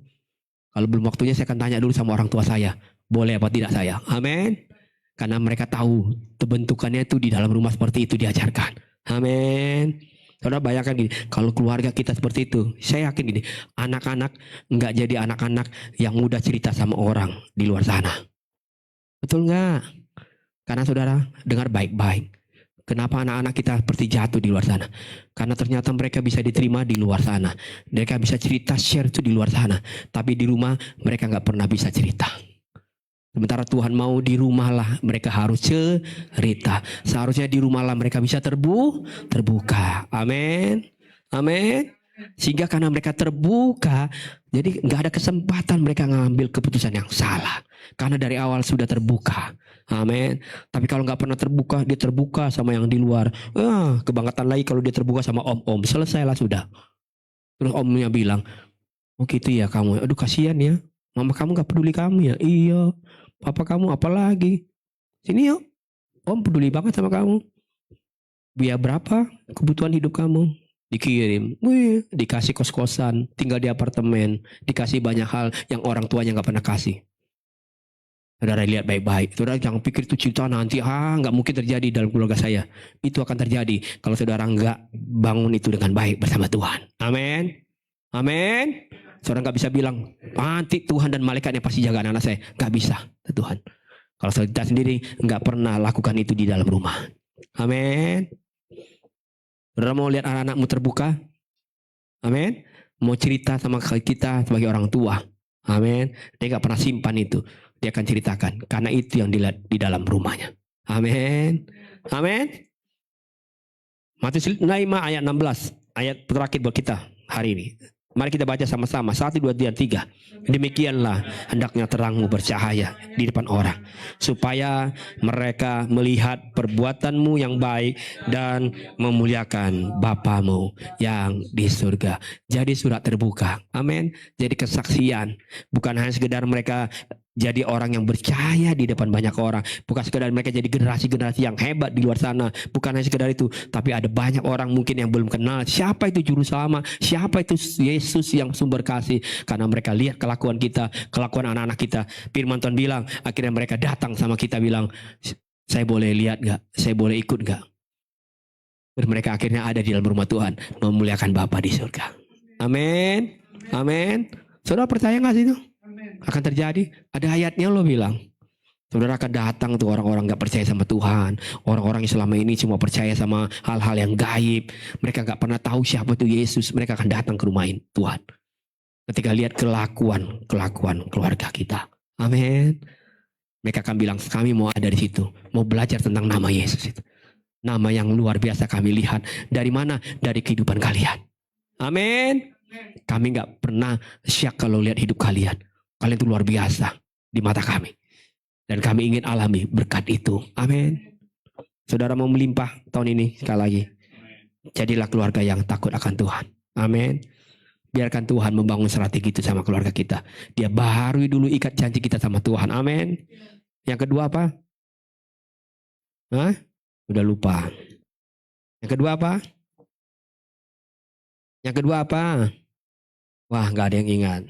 Kalau belum waktunya saya akan tanya dulu sama orang tua saya. Boleh apa tidak saya? Amin. Karena mereka tahu terbentukannya itu di dalam rumah seperti itu diajarkan. Amin. Saudara bayangkan gini, kalau keluarga kita seperti itu, saya yakin gini, anak-anak nggak jadi anak-anak yang mudah cerita sama orang di luar sana. Betul nggak? Karena saudara dengar baik-baik. Kenapa anak-anak kita seperti jatuh di luar sana? Karena ternyata mereka bisa diterima di luar sana. Mereka bisa cerita, share itu di luar sana. Tapi di rumah mereka nggak pernah bisa cerita. Sementara Tuhan mau di rumah lah mereka harus cerita. Seharusnya di rumah lah mereka bisa terbuka. Amin. Amin. Sehingga karena mereka terbuka, jadi nggak ada kesempatan mereka ngambil keputusan yang salah. Karena dari awal sudah terbuka. Amin. Tapi kalau nggak pernah terbuka, dia terbuka sama yang di luar. Kebangetan lagi kalau dia terbuka sama om-om. Selesailah sudah. Terus omnya bilang, oh gitu ya kamu. Aduh kasihan ya. Mama kamu nggak peduli kamu ya. Iya. Papa kamu apa lagi? Sini yuk. Om peduli banget sama kamu. Biaya berapa kebutuhan hidup kamu? Dikirim. Wih, dikasih kos-kosan. Tinggal di apartemen. Dikasih banyak hal yang orang tuanya nggak pernah kasih. Saudara lihat baik-baik. Saudara jangan pikir itu cerita nanti. Nggak mungkin terjadi dalam keluarga saya. Itu akan terjadi kalau saudara nggak bangun itu dengan baik bersama Tuhan. Amin. Amin. Saudara nggak bisa bilang nanti Tuhan dan malaikatnya pasti jaga anak saya. Nggak bisa, Tuhan. Kalau kita sendiri nggak pernah lakukan itu di dalam rumah. Amin. Saudara mau lihat anak-anakmu terbuka? Amin. Mau cerita sama kita sebagai orang tua? Amin. Dia nggak pernah simpan itu. Dia akan ceritakan. Karena itu yang dilihat di dalam rumahnya. Amin. Amin. Matius 5 ayat 16. Ayat terakhir buat kita hari ini. Mari kita baca sama-sama. 1, 2, 3. Demikianlah hendaknya terangmu bercahaya di depan orang, supaya mereka melihat perbuatanmu yang baik dan memuliakan Bapamu yang di surga. Jadi surat terbuka. Amin. Jadi kesaksian. Bukan hanya sekedar mereka jadi orang yang percaya di depan banyak orang. Bukan sekedar mereka jadi generasi-generasi yang hebat di luar sana. Bukan hanya sekedar itu. Tapi ada banyak orang mungkin yang belum kenal siapa itu Juru Selamat, siapa itu Yesus yang sumber kasih. Karena mereka lihat kelakuan kita, kelakuan anak-anak kita. Firman Tuhan bilang, akhirnya mereka datang sama kita bilang, saya boleh lihat gak? Saya boleh ikut gak? Dan mereka akhirnya ada di dalam rumah Tuhan, memuliakan Bapa di surga. Amin. Amin. Saudara percaya gak sih itu? Akan terjadi. Ada ayatnya loh bilang. Saudara akan datang tuh orang-orang gak percaya sama Tuhan. Orang-orang yang selama ini cuma percaya sama hal-hal yang gaib. Mereka gak pernah tahu siapa itu Yesus. Mereka akan datang ke rumah Tuhan. Ketika lihat kelakuan keluarga kita. Amin. Mereka akan bilang, kami mau ada di situ. Mau belajar tentang nama Yesus itu. Nama yang luar biasa kami lihat. Dari mana? Dari kehidupan kalian. Amin. Kami gak pernah syak kalau lihat hidup kalian. Kalian itu luar biasa di mata kami. Dan kami ingin alami berkat itu. Amin. Saudara mau melimpah tahun ini sekali lagi. Jadilah keluarga yang takut akan Tuhan. Amin. Biarkan Tuhan membangun strategi itu sama keluarga kita. Dia baharui dulu ikat janji kita sama Tuhan. Amin. Yang kedua apa? Udah lupa. Yang kedua apa? Yang kedua apa? Wah, gak ada yang ingat.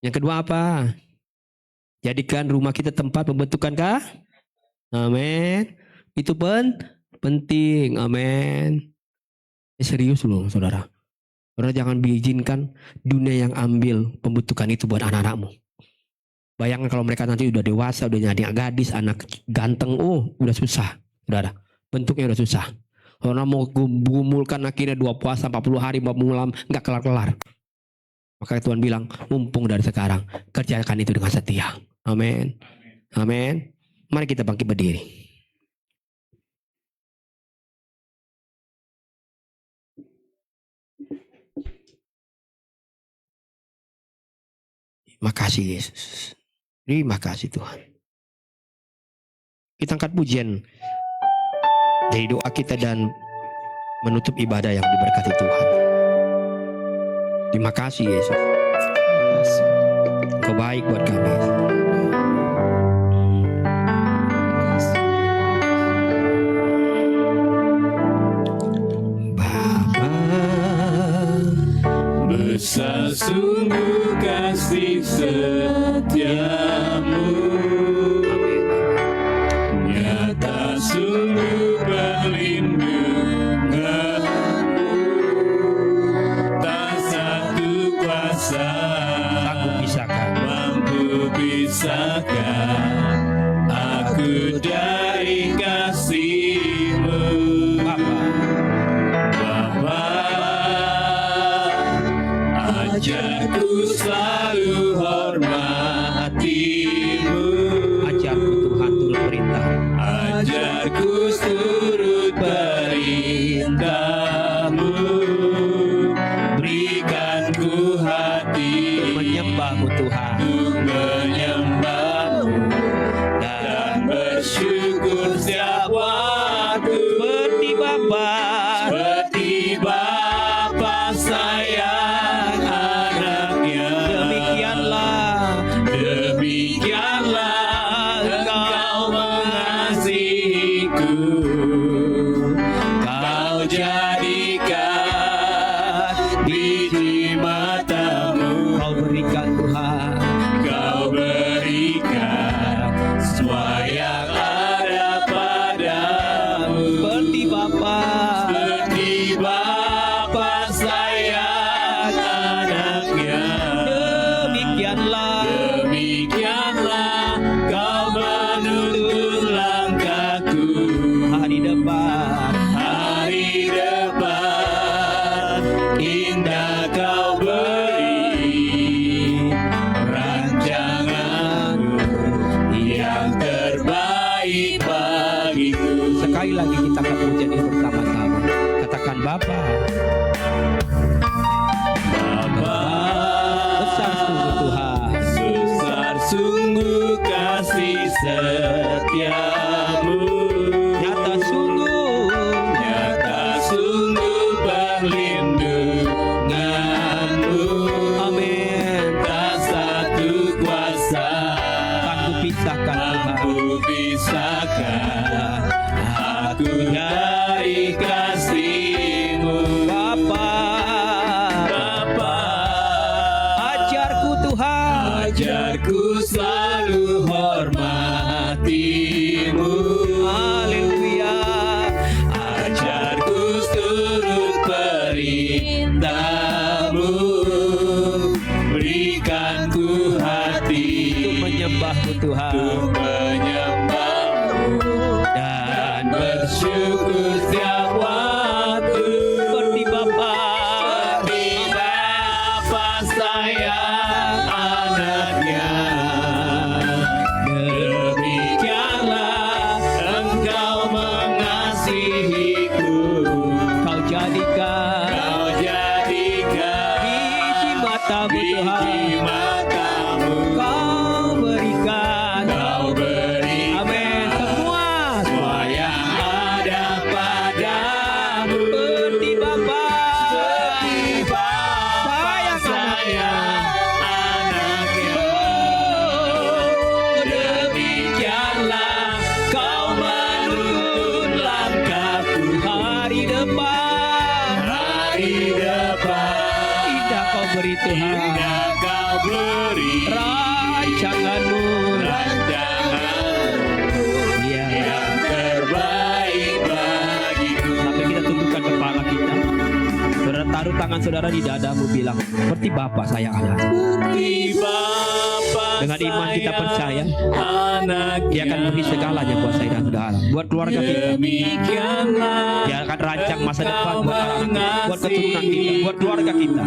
Yang kedua apa? Jadikan rumah kita tempat pembentukan kah? Amin. Itu penting. Amin. Serius loh saudara. Saudara jangan diizinkan dunia yang ambil pembentukan itu buat anak-anakmu. Bayangkan kalau mereka nanti udah dewasa, udah jadi gadis, anak ganteng, udah susah. Saudara, bentuknya udah susah. Orang mau gumulkan akhirnya 2 puasa 40 hari 40 malam nggak kelar-kelar. Maka Tuhan bilang, mumpung dari sekarang, kerjakan itu dengan setia. Amin. Amin. Mari kita bangkit berdiri. Makasih Yesus. Terima kasih Tuhan. Kita angkat pujian dari doa kita dan menutup ibadah yang diberkati Tuhan. Terima kasih Yesus. Kau baik buat kami. Bapa, besar sungguh kasih setiamu, nyata sungguh perlindunganmu, tak satu kuasa mampu pisahkan aku dari kasih-Mu. Ajarku selalu hormatimu. Ajarku Tuhan turut perintah. Ajarku turut perintahmu. Berikan ku hati Menyembahmu Tuhan. untuk menyembahmu dan bersyukur setiap waktu. Seperti Bapa. Seperti Bapa sayang anaknya, demikianlah Engkau mengasihiku. Kau jadikan biji matamu, Kau berikan Tuhan. Kau berikan semua yang ada padamu. Seperti Bapa. Seperti Bapa sayang anaknya, demikianlah Kau menuntun langkahku. Hari depan. Hari depan indah Kau beri rancanganmu yang terbaik bagiku. Sekali lagi kita akan puji ini bersama-sama. Katakan Bapa. Bapa, Besar sungguh Tuhan. besar sungguh kasih setiamu. Nyata sungguh. Nyata sungguh perlindunganmu. Amin. Tak satu kuasa Sanggup pisahkan Tuhan. mampu pisahkan aku dari kasih-Mu. Bapa. Bapa, Ajarku Tuhan. ajarku selalu hormati-Mu. Haleluya. Ajarku turut perintah-Mu. Berikan ku hati Untuk menyembahmu Tuhan. untuk menyembahmu dan bersyukur setiap waktu. Seperti Bapa. Seperti Bapa sayang anaknya, demikianlah Engkau mengasihiku. Kau jadikan Kau jadikan biji matamu biji Tuhan. matamu, Kau berikan. Kau beri Amin. Semua. semua yang ada padamu. Seperti Bapa. Seperti Bapa sayang anaknya, demikianlah Kau menuntun langkahku. Hari depan. Hari depan Indah Kau beri Tuhan. indah Kau beri Rancanganmu. rancanganmu Iya. yang terbaik bagiku. Sampai kita tundukkan kepala kita. Saudara taruh tangan saudara di dadamu, bilang seperti Bapa sayang anak. Seperti Bapa Dengan iman kita sayang percaya, anaknya, Dia akan beri segalanya buat saya dan saudara, buat keluarga kita. demikianlah Dia akan rancang masa depan buat anak-anak kita, buat keturunan kita, buat keluarga kita.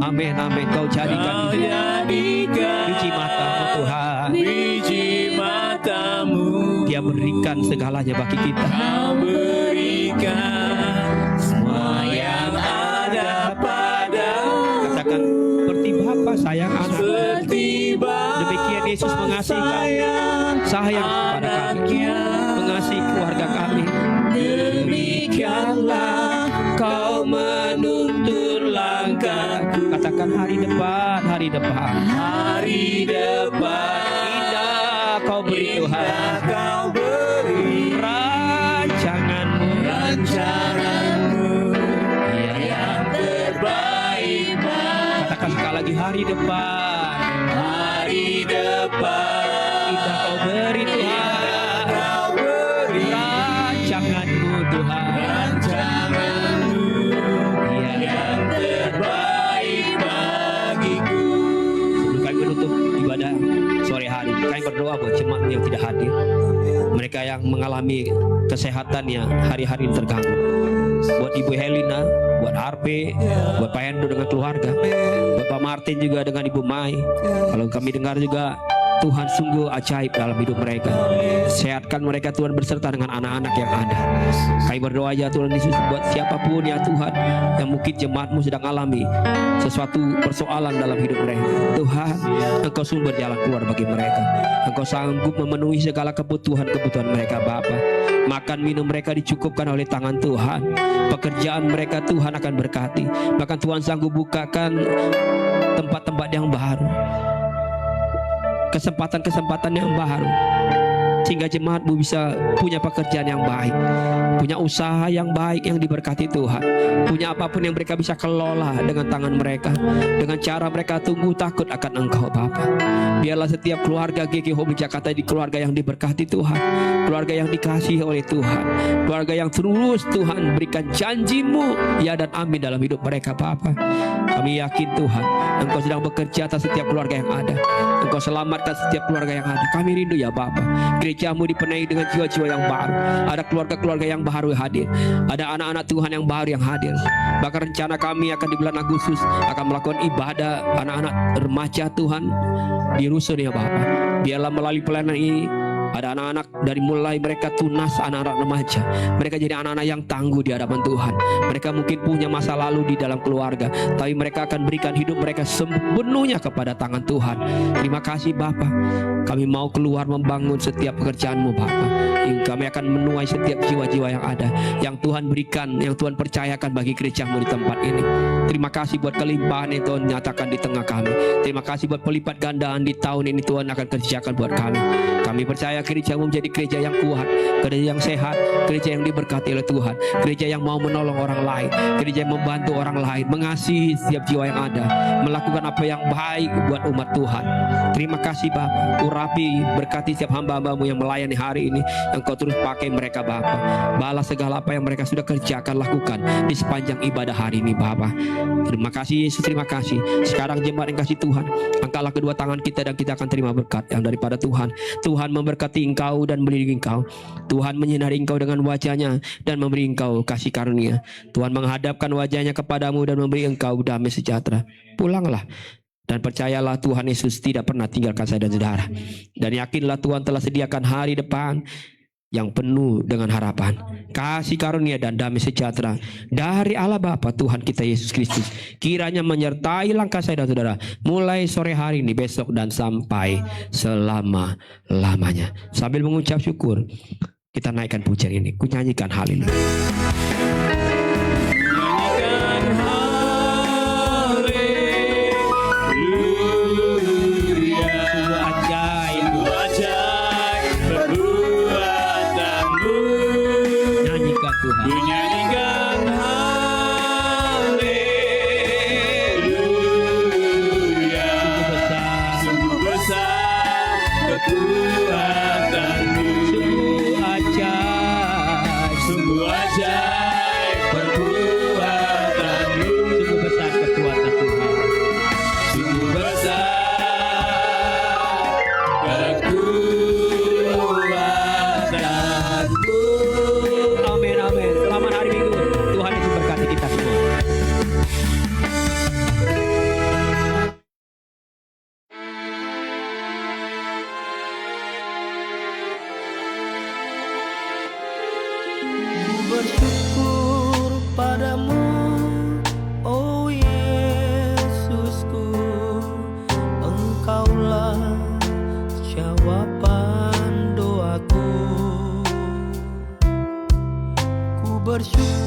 Amin, amin. Kau jadikan Kau biji jadikan matamu Tuhan. biji matamu, Dia berikan segalanya bagi kita. Kau berikan semua yang ada padamu. Katakan seperti Bapa sayang anak. Seperti Demikian Yesus mengasihi kami, sayang kepada kami, mengasihi keluarga kami. Demikianlah Kau menuntun langkahku. Katakan hari depan, hari depan. hari depan Indah Kau beri Tuhan. indah Kau beri Rancanganmu. rancanganmu Iya. yang terbaik bagiku. Katakan sekali lagi hari depan. Hari depan Indah Kau beri Tuhan. Kau beri Rancanganmu Tuhan. rancanganmu Iya. yang terbaik bagiku. Sebelum kami menutup ibadah sore hari, kami berdoa buat jemaat yang tidak hadir, mereka yang mengalami kesehatannya hari-hari ini terganggu. Buat Ibu Helena, buat Harpe, buat Pak Hendro dengan keluarga, buat Pak Martin juga dengan Ibu Mai. Kalau kami dengar juga Tuhan sungguh ajaib dalam hidup mereka. Sehatkan mereka Tuhan beserta dengan anak-anak yang ada. Kami berdoa ya Tuhan Yesus buat siapapun ya Tuhan yang mungkin jemaatmu sedang alami sesuatu persoalan dalam hidup mereka. Tuhan, Engkau sumber jalan keluar bagi mereka. Engkau sanggup memenuhi segala kebutuhan-kebutuhan mereka Bapa. Makan minum mereka dicukupkan oleh tangan Tuhan. Pekerjaan mereka Tuhan akan berkati. Bahkan Tuhan sanggup bukakan tempat-tempat yang baru, kesempatan-kesempatan yang baru, sehingga jemaatmu bisa punya pekerjaan yang baik, punya usaha yang baik yang diberkati Tuhan, punya apapun yang mereka bisa kelola dengan tangan mereka, dengan cara mereka tunggu takut akan Engkau Bapa. Biarlah setiap keluarga GG Home Jakarta di keluarga yang diberkati Tuhan, keluarga yang dikasihi oleh Tuhan, keluarga yang terus Tuhan berikan janji-Mu ya dan amin dalam hidup mereka Bapa. Kami yakin Tuhan Engkau sedang bekerja atas setiap keluarga yang ada. Engkau selamatkan setiap keluarga yang ada. Kami rindu ya Bapa, gereja-Mu dipenuhi dengan jiwa-jiwa yang baru. Ada keluarga-keluarga yang baru hadir, ada anak-anak Tuhan yang baru yang hadir. Bahkan rencana kami akan di bulan Agustus akan melakukan ibadah anak-anak remaja Tuhan di rusun ya Bapa. Biarlah melalui pelayanan ini ada anak-anak dari mulai mereka tunas, anak-anak remaja, mereka jadi anak-anak yang tangguh di hadapan Tuhan. Mereka mungkin punya masa lalu di dalam keluarga, tapi mereka akan berikan hidup mereka sepenuhnya kepada tangan Tuhan. Terima kasih Bapa. Kami mau keluar membangun setiap pekerjaan-Mu Bapa. Kami akan menuai setiap jiwa-jiwa yang ada, yang Tuhan berikan, yang Tuhan percayakan bagi gereja-Mu di tempat ini. Terima kasih buat kelimpahan yang Tuhan nyatakan di tengah kami. Terima kasih buat pelipat gandaan di tahun ini Tuhan akan kerjakan buat kami. Kami percaya gereja-Mu menjadi gereja yang kuat, gereja yang sehat, gereja yang diberkati oleh Tuhan, gereja yang mau menolong orang lain, gereja yang membantu orang lain, mengasihi setiap jiwa yang ada, melakukan apa yang baik buat umat Tuhan. Terima kasih Bapa. Urapi, berkati setiap hamba-hamba-Mu yang melayani hari ini. Engkau terus pakai mereka Bapa. Balas segala apa yang mereka sudah kerjakan, lakukan di sepanjang ibadah hari ini Bapa. Terima kasih Yesus, terima kasih. Sekarang jemaat yang kasih Tuhan, angkatlah kedua tangan kita dan kita akan terima berkat yang daripada Tuhan. Tuhan memberkati engkau dan melindungi engkau. Tuhan menyinari engkau dengan wajah-Nya dan memberi engkau kasih karunia. Tuhan menghadapkan wajah-Nya kepadamu dan memberi engkau damai sejahtera. Pulanglah dan percayalah Tuhan Yesus tidak pernah tinggalkan saya dan saudara. Dan yakinlah Tuhan telah sediakan hari depan yang penuh dengan harapan, kasih karunia dan damai sejahtera dari Allah Bapa Tuhan kita Yesus Kristus kiranya menyertai langkah saya dan saudara mulai sore hari ini, besok dan sampai selama-lamanya. Sambil mengucap syukur, kita naikkan pujian ini, ku nyanyikan haleluya. Bersyukur padamu, oh Yesusku, Engkaulah jawaban doaku. Ku bersyukur